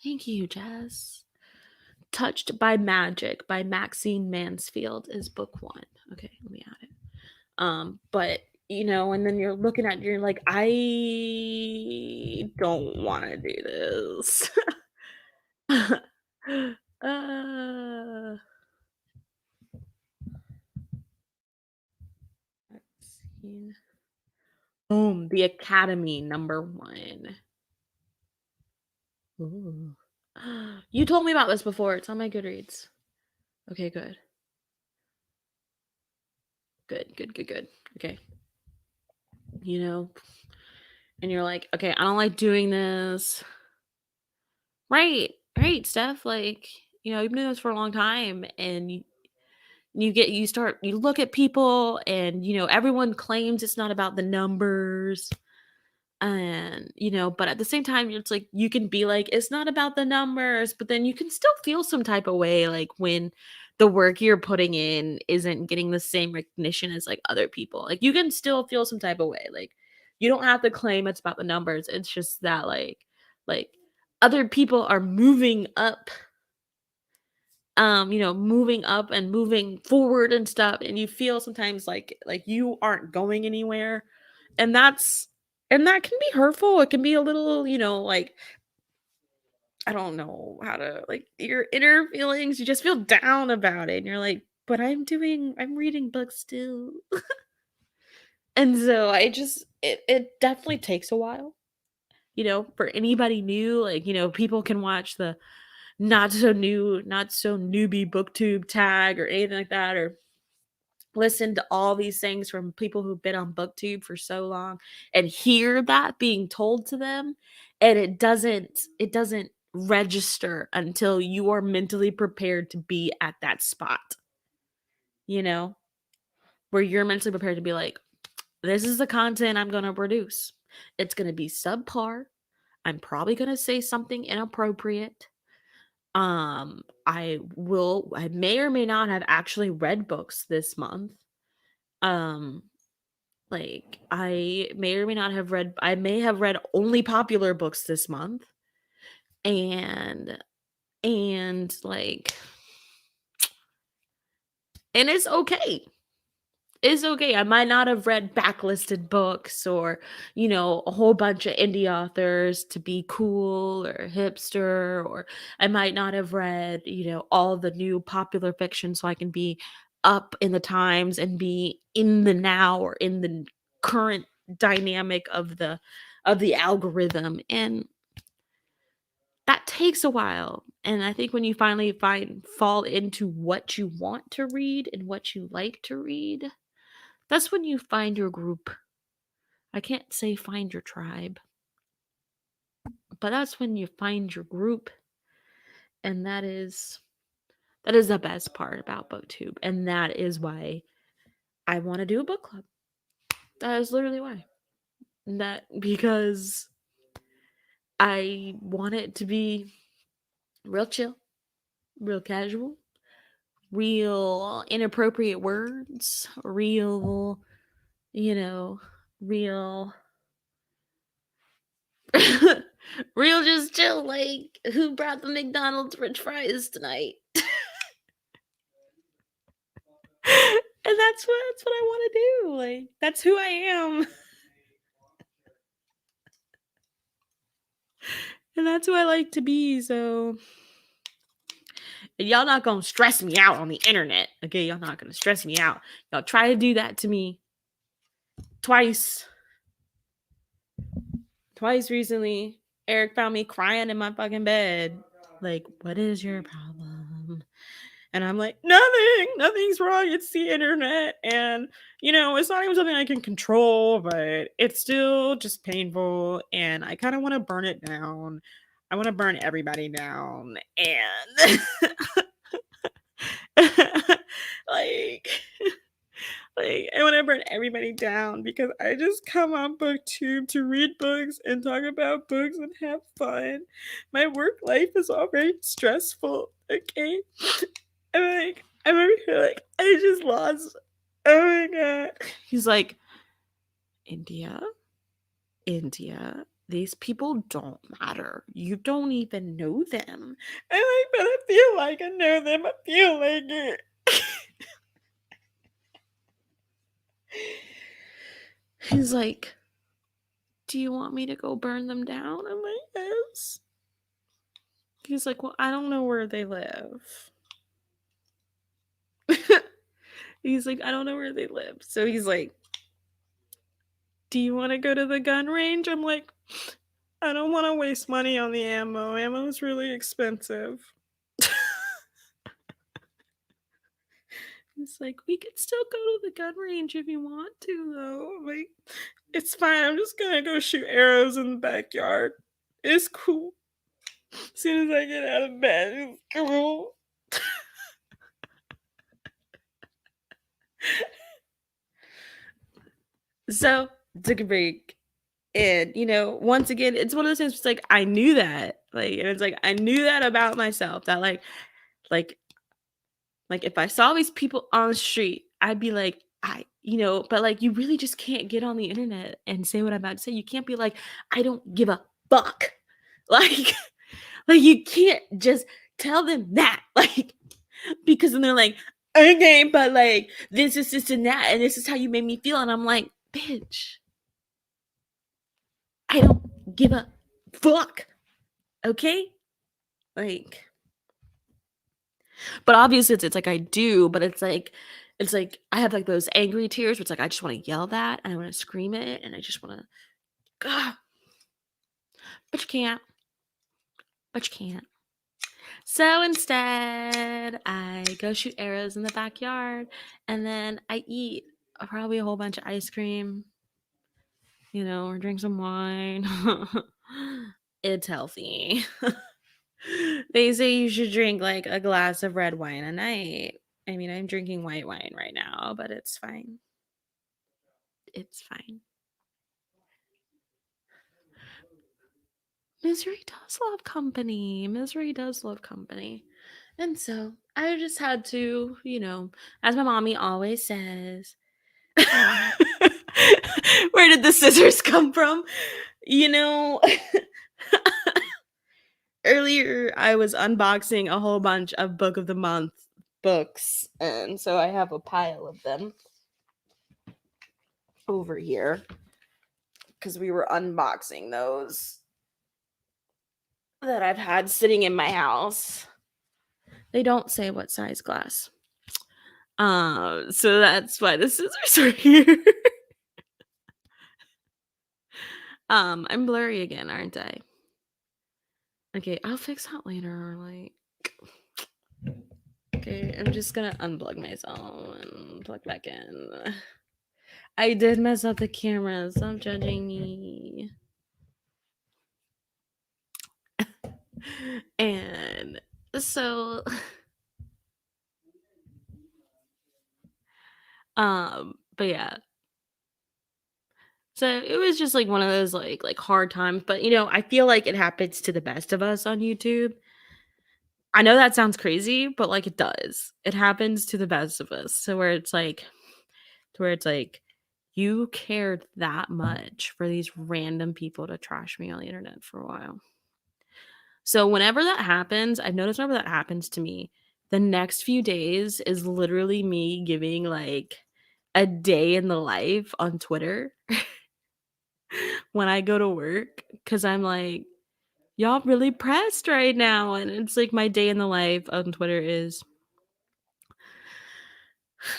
Thank you, Jess. Touched by Magic by Maxine Mansfield is book 1. Okay, let me add it. But and then you're looking at you're like, I don't want to do this. uh, Maxine. Boom, The Academy #1. Ooh. You told me about this before. It's on my Goodreads. Okay, good. Good, good, good, good. Okay. You know, and you're like, okay, I don't like doing this. Right, right, Steph. Like, you've been doing this for a long time, and you look at people, and everyone claims it's not about the numbers, and but at the same time, it's like you can be like, it's not about the numbers, but then you can still feel some type of way, like when the work you're putting in isn't getting the same recognition as like other people. Like you can still feel some type of way. Like you don't have to claim it's about the numbers. It's just that like other people are moving up, moving up and moving forward and stuff, and you feel sometimes like you aren't going anywhere, and that can be hurtful. It can be a little, like, I don't know how to, like, your inner feelings, you just feel down about it, and you're like, but I'm reading books still. And so it definitely takes a while, for anybody new. Like, people can watch the not so newbie booktube tag or anything like that, or listen to all these things from people who've been on booktube for so long and hear that being told to them, and it doesn't register until you are mentally prepared to be at that spot, you know where you're mentally prepared to be like, this is the content I'm going to produce. It's going to be subpar. I'm probably going to say something inappropriate. I may or may not have actually read books this month. Um, like I may have read only popular books this month. And like, and it's okay. It's okay. I might not have read backlisted books or, a whole bunch of indie authors to be cool or hipster, or I might not have read, all the new popular fiction so I can be up in the times and be in the now or in the current dynamic of the algorithm. And that takes a while. And I think when you finally fall into what you want to read and what you like to read, that's when you find your group. I can't say find your tribe, but that's when you find your group, and that is the best part about BookTube, and that is why I want to do a book club. That is literally why. That because I want it to be real chill, real casual, real inappropriate words, real, you know, real real just chill, like, who brought the McDonald's french fries tonight? And that's what I wanna do, like, that's who I am, and that's who I like to be, so and y'all not gonna stress me out on the internet, okay? Y'all not gonna stress me out. Y'all try to do that to me twice. Twice recently. Eric found me crying in my fucking bed. Like, "What is your problem?" And I'm like, nothing's wrong. It's the internet. And, it's not even something I can control, but it's still just painful. And I kind of want to burn it down. I want to burn everybody down. And, like, like, I want to burn everybody down because I just come on BookTube to read books and talk about books and have fun. My work life is already stressful, okay? I'm over here like, I just lost. Oh my god. He's like, India? India? these people don't matter. You don't even know them. I'm like, but I feel like I know them. I feel like it. He's like, do you want me to go burn them down? I'm like, yes. He's like, well, I don't know where they live. He's like, I don't know where they live. So he's like, do you want to go to the gun range? I'm like, I don't want to waste money on the ammo. Ammo is really expensive. He's like, we could still go to the gun range if you want to, though. I'm like, it's fine. I'm just gonna go shoot arrows in the backyard. It's cool. As soon as I get out of bed, it's cool. So took a break. And, you know, once again, it's one of those things, it's like, I knew that. Like, and it's like, I knew that about myself, that like, if I saw these people on the street, I'd be like, but like, you really just can't get on the internet and say what I'm about to say. You can't be like, I don't give a fuck. Like, like you can't just tell them that. Like, because then they're like, okay, but like, this is this and that, and this is how you made me feel. And I'm like, bitch, I don't give a fuck. Okay? Like, but obviously it's like I do, but it's like I have like those angry tears where it's like I just want to yell that and I want to scream it and I just want to, but you can't. But you can't. So instead, I go shoot arrows in the backyard and then I eat probably a whole bunch of ice cream, or drink some wine. It's healthy. They say you should drink like a glass of red wine a night. I mean, I'm drinking white wine right now, but it's fine. It's fine. Misery does love company. Misery does love company. And so I just had to, as my mommy always says, where did the scissors come from? Earlier I was unboxing a whole bunch of Book of the Month books, and so I have a pile of them over here because we were unboxing those that I've had sitting in my house. They don't say what size glass. So that's why the scissors are here. I'm blurry again, aren't I? Okay, I'll fix that later. Like, okay, I'm just gonna unplug myself and plug back in. I did mess up the camera. Stop judging me. And so, but yeah. So it was just like one of those like hard times, but I feel like it happens to the best of us on YouTube. I know that sounds crazy, but like it does. It happens to the best of us. So where it's like you cared that much for these random people to trash me on the internet for a while. So whenever that happens, I've noticed whenever that happens to me, the next few days is literally me giving like a day in the life on Twitter when I go to work, because I'm like, y'all really pressed right now. And it's like my day in the life on Twitter is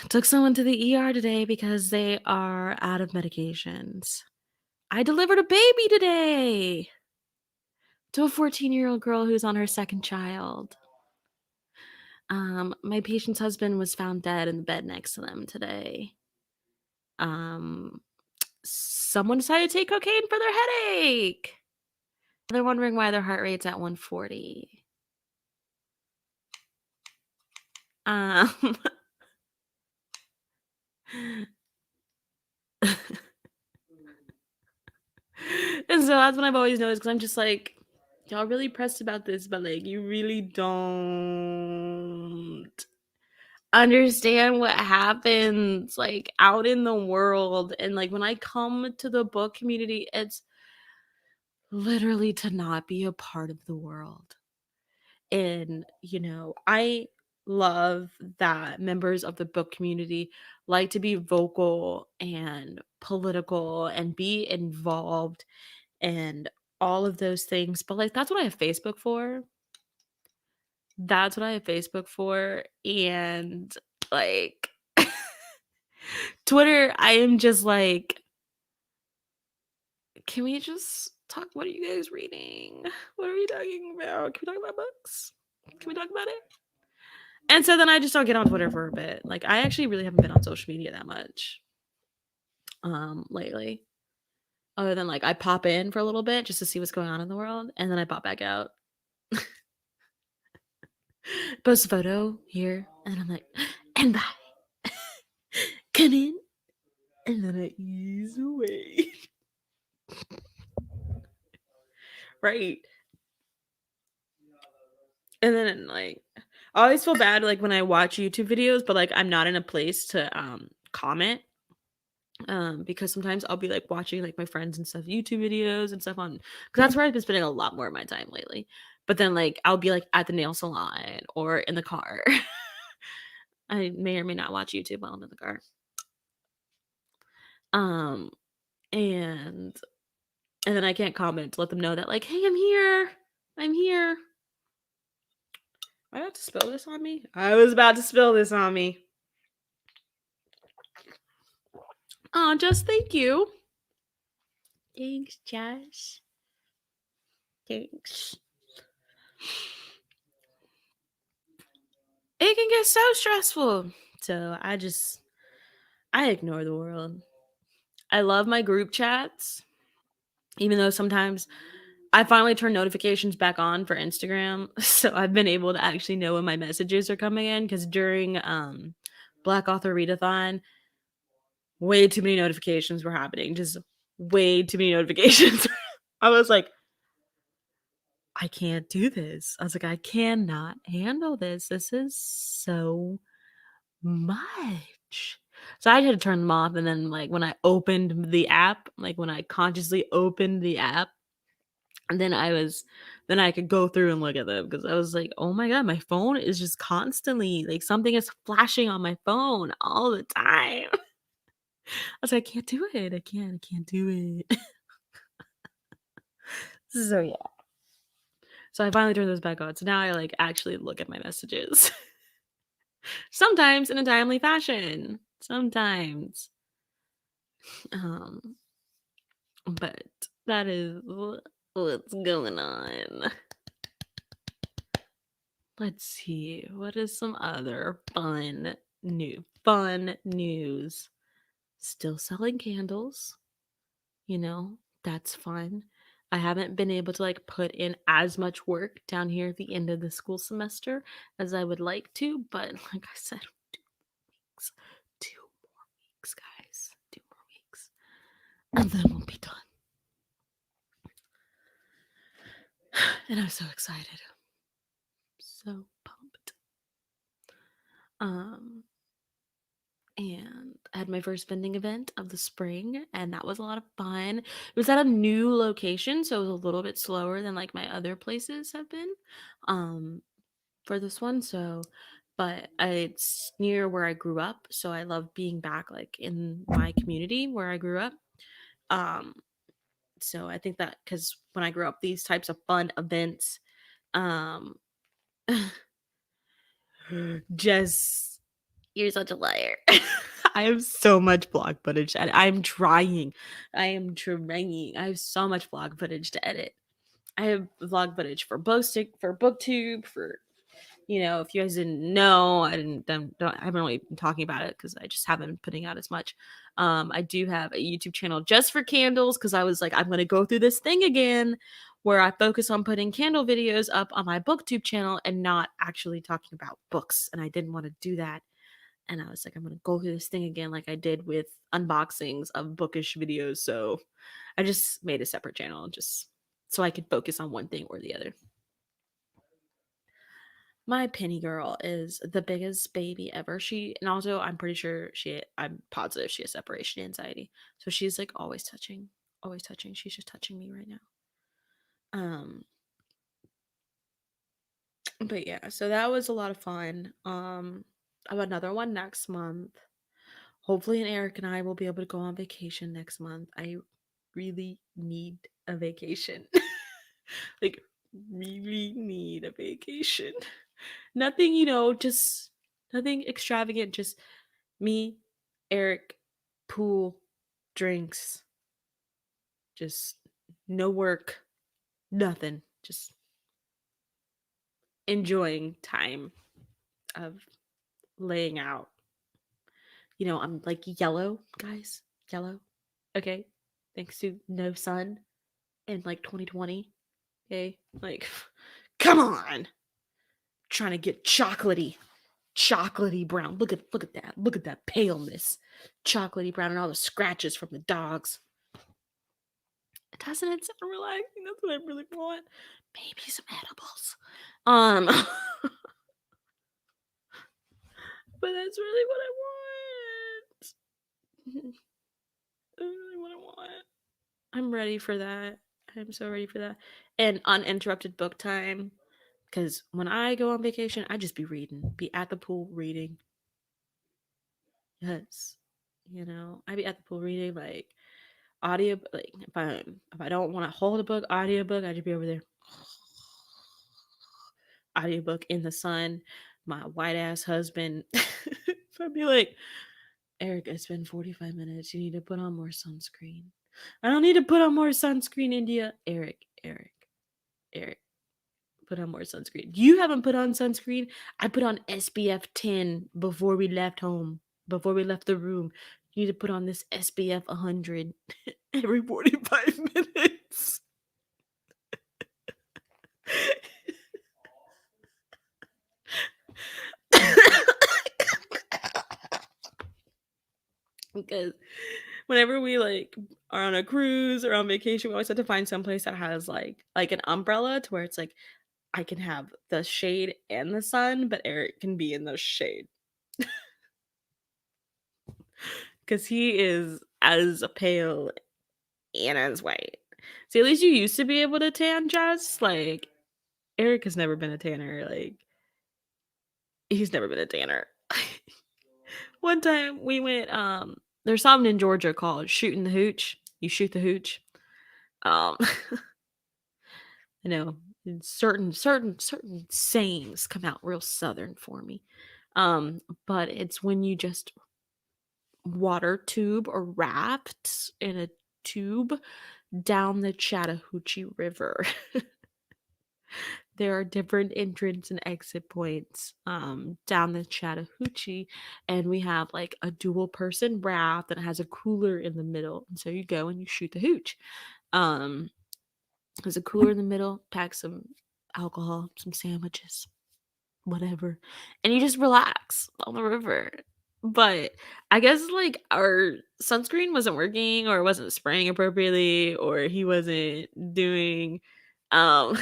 took someone to the ER today because they are out of medications. I delivered a baby today to a 14-year-old girl who's on her second child. My patient's husband was found dead in the bed next to them today. Someone decided to take cocaine for their headache. They're wondering why their heart rate's at 140. And so that's what I've always noticed, because I'm just like, y'all really pressed about this, but like you really don't understand what happens like out in the world. And like when I come to the book community, it's literally to not be a part of the world. And, I love that members of the book community like to be vocal and political and be involved and all of those things. But like that's what I have Facebook for. That's what I have Facebook for. And like Twitter, I am just like, can we just talk? What are you guys reading? What are we talking about? Can we talk about books? Can we talk about it? And so then I just don't get on Twitter for a bit. Like I actually really haven't been on social media that much lately. Other than like I pop in for a little bit just to see what's going on in the world and then I pop back out. Post a photo here and I'm like, and bye. Come in. And then I ease away. Right. And then like I always feel bad like when I watch YouTube videos, but like I'm not in a place to comment. Because sometimes I'll be like watching like my friends and stuff YouTube videos and stuff on because that's where I've been spending a lot more of my time lately. But then like I'll be like at the nail salon or in the car. I may or may not watch YouTube while I'm in the car. Um and and then I can't comment to let them know that like, hey, I'm here. I'm here. Am I about to spill this on me? I was about to spill this on me. Oh, just thank you. Thanks, Josh. Thanks. It can get so stressful. So I ignore the world. I love my group chats, even though sometimes I finally turned notifications back on for Instagram. So I've been able to actually know when my messages are coming in because during Black Author Readathon, way too many notifications were happening. Just way too many notifications. I was like, I can't do this. I was like, I cannot handle this. This is so much. So I had to turn them off. And then, like, when I opened the app, like, when I consciously opened the app, and then I could go through and look at them because I was like, oh my God, my phone is just constantly like something is flashing on my phone all the time. I was like, I can't do it. I can't do it. So yeah. So I finally turned those back on. So now I like actually look at my messages. Sometimes in a timely fashion. Sometimes. Um, but that is what's going on. Let's see. What is some other fun news? Still selling candles, that's fun. I haven't been able to like put in as much work down here at the end of the school semester as I would like to, but like I said, 2 weeks. 2 more weeks, guys. 2 more weeks. And then we'll be done. And I'm so excited. So pumped. Um and I had my first vending event of the spring, and that was a lot of fun. It was at a new location, so it was a little bit slower than like my other places have been um for this one. So but it's near where I grew up, so I love being back like in my community where I grew up. Um so I think that cuz when I grew up these types of fun events um just you're such a liar. I have so much vlog footage and I'm trying. I am trying. I have so much vlog footage to edit. I have vlog footage for booktube, for if you guys didn't know, I haven't really been talking about it because I just haven't been putting out as much. I do have a YouTube channel just for candles because I was like, I'm gonna go through this thing again where I focus on putting candle videos up on my booktube channel and not actually talking about books. And I didn't want to do that. And I was like, I'm gonna go through this thing again like I did with unboxings of bookish videos. So I just made a separate channel just so I could focus on one thing or the other. My Penny girl is the biggest baby ever. And also I'm positive she has separation anxiety. So she's like always touching, always touching. She's just touching me right now. Um, but yeah, so that was a lot of fun. I have another one next month. Hopefully, and Eric and I will be able to go on vacation next month. I really need a vacation. Like, really need a vacation. Nothing, just nothing extravagant. Just me, Eric, pool, drinks, just no work, nothing. Just enjoying time of laying out. I'm like yellow, guys. Yellow. Okay. Thanks to no sun in like 2020. Okay. Like, come on. Trying to get chocolatey brown. Look at that. Look at that paleness. Chocolatey brown and all the scratches from the dogs. Doesn't it sound relaxing? That's what I really want. Maybe some edibles. But that's really what I want. That's really what I want. I'm ready for that. I'm so ready for that. And uninterrupted book time. Because when I go on vacation, I just be reading, be at the pool reading. Yes. I be at the pool reading like audio, like if I don't want to hold a book, audiobook, I just be over there. Audiobook in the sun. My white ass husband. I'd be like, Eric, it's been 45 minutes. You need to put on more sunscreen. I don't need to put on more sunscreen, India. Eric, put on more sunscreen. You haven't put on sunscreen. I put on SPF 10 before we left home, before we left the room. You need to put on this SPF 100 every 45 minutes. Because whenever we like are on a cruise or on vacation, we always have to find someplace that has like an umbrella to where it's like I can have the shade and the sun, but Eric can be in the shade because he is as pale and as white. See, at least you used to be able to tan, Jess. Like Eric has never been a tanner. Like he's never been a tanner. One time we went. There's something in Georgia called shooting the hooch. You shoot the hooch. Um, you know, certain sayings come out real southern for me. But it's when you just water tube or raft in a tube down the Chattahoochee River. There are different entrance and exit points down the Chattahoochee, and we have like a dual person raft that has a cooler in the middle. And so you go and you shoot the hooch. Um, there's a cooler in the middle, pack some alcohol, some sandwiches, whatever, and you just relax on the river. But I guess like our sunscreen wasn't working or wasn't spraying appropriately or he wasn't doing um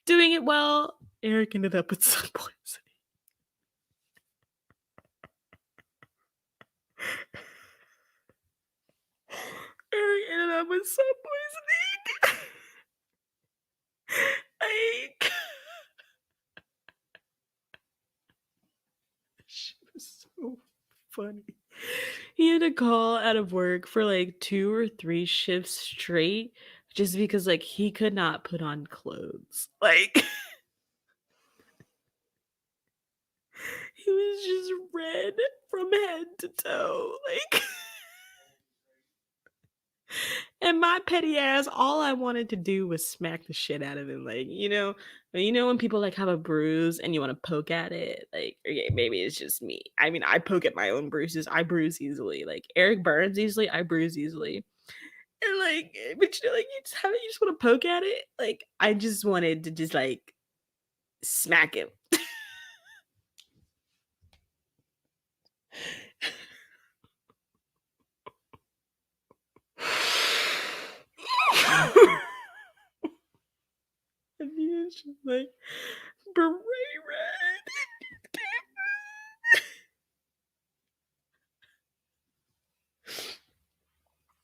doing it well. Eric ended up with sun poisoning. Eric ended up with sun poisoning. Like she was so funny. He had to call out of work for like 2 or 3 shifts straight just because like he could not put on clothes. Like he was just red from head to toe. Like and my petty ass, all I wanted to do was smack the shit out of him. Like, when people like have a bruise and you want to poke at it, like, okay, maybe it's just me. I mean, I poke at my own bruises. I bruise easily. Like Eric burns easily, I bruise easily. And like, but like you just want to poke at it. Like, I just wanted to just like smack him. And he was just like beret red.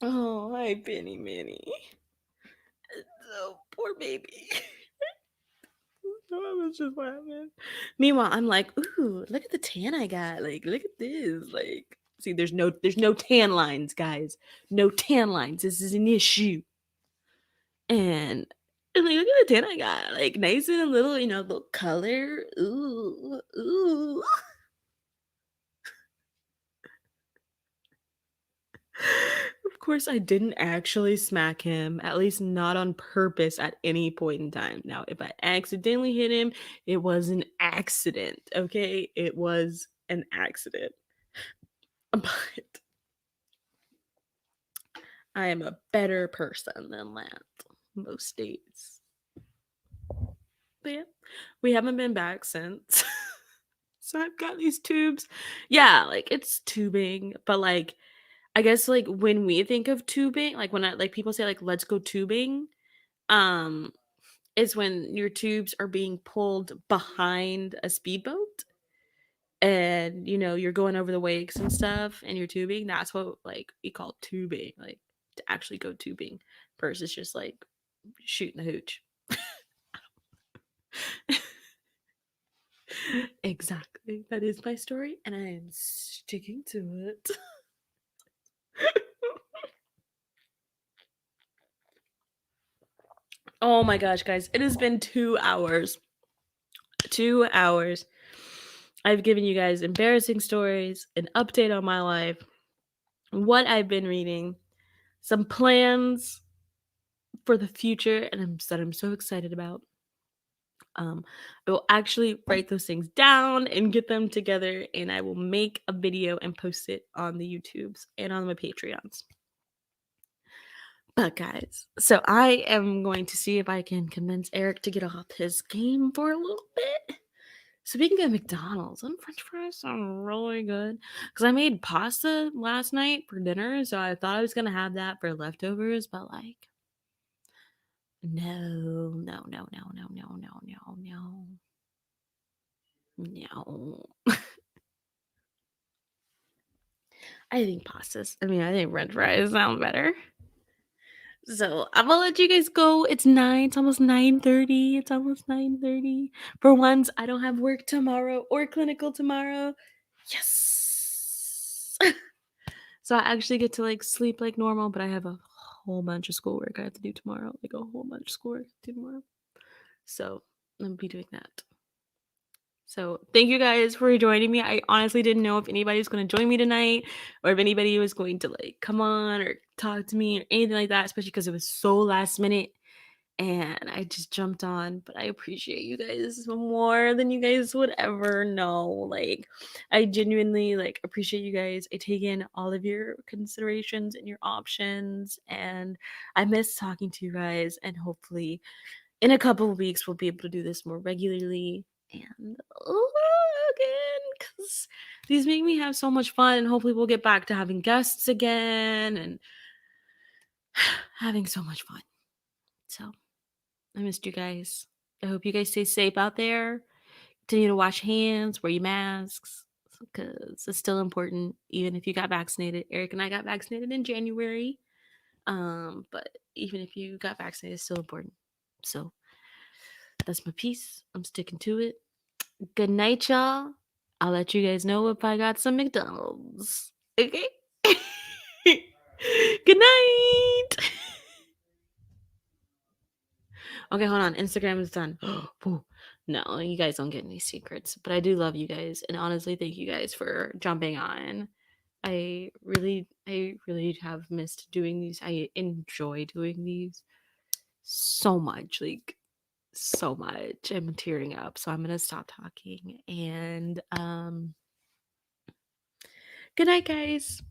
Oh, hi, Benny Minnie. Oh, poor baby. That was just what happened. Meanwhile, I'm like, ooh, look at the tan I got. Like, look at this. Like, see, there's no tan lines, guys. No tan lines. This is an issue. And like, look at the tan I got. Like, nice and a little, little color. Ooh, ooh. Of course, I didn't actually smack him, at least not on purpose at any point in time. Now, if I accidentally hit him, it was an accident, okay? It was an accident. But I am a better person than that most days. But yeah, we haven't been back since. So I've got these tubes. Yeah, like it's tubing, but like I guess like when we think of tubing, like when I like people say like let's go tubing, um is when your tubes are being pulled behind a speedboat and you're going over the wakes and stuff and you're tubing. That's what like we call tubing, like to actually go tubing versus just like shooting the hooch. Exactly, that is my story and I am sticking to it. Oh my gosh, guys, it has been 2 hours. 2 hours. I've given you guys embarrassing stories, an update on my life, what I've been reading, some plans for the future, and I'm so excited about. I will actually write those things down and get them together, and I will make a video and post it on the YouTubes and on my Patreons. But guys, so I am going to see if I can convince Eric to get off his game for a little bit. So we can get McDonald's. And French fries sound really good. Because I made pasta last night for dinner, so I thought I was gonna have that for leftovers, but like no, no, no, no, no, no, no, no, no. No. I think French fries sound better. So I'm gonna let you guys go. It's 9. It's almost 9:30. It's almost 9:30. For once, I don't have work tomorrow or clinical tomorrow. Yes. So I actually get to like sleep like normal, but I have a whole bunch of schoolwork I have to do tomorrow. Like a whole bunch of schoolwork to do tomorrow. So I'm gonna be doing that. So thank you guys for joining me. I honestly didn't know if anybody was going to join me tonight or if anybody was going to like come on or talk to me or anything like that, especially because it was so last minute and I just jumped on. But I appreciate you guys more than you guys would ever know. Like I genuinely like appreciate you guys. I take in all of your considerations and your options and I miss talking to you guys and hopefully in a couple of weeks we'll be able to do this more regularly and again because these make me have so much fun and hopefully we'll get back to having guests again and having so much fun. So I missed you guys. I hope you guys stay safe out there. Continue to wash hands, wear your masks because it's still important even if you got vaccinated. Eric and I got vaccinated in January, but even if you got vaccinated, it's still important. So that's my piece. I'm sticking to it. Good night, y'all. I'll let you guys know if I got some McDonald's. Okay? Good night. Okay, hold on. Instagram is done. No, you guys don't get any secrets, but I do love you guys. And honestly, thank you guys for jumping on. I really have missed doing these. I enjoy doing these so much. Like, so much. I'm tearing up, so I'm gonna stop talking and good night, guys.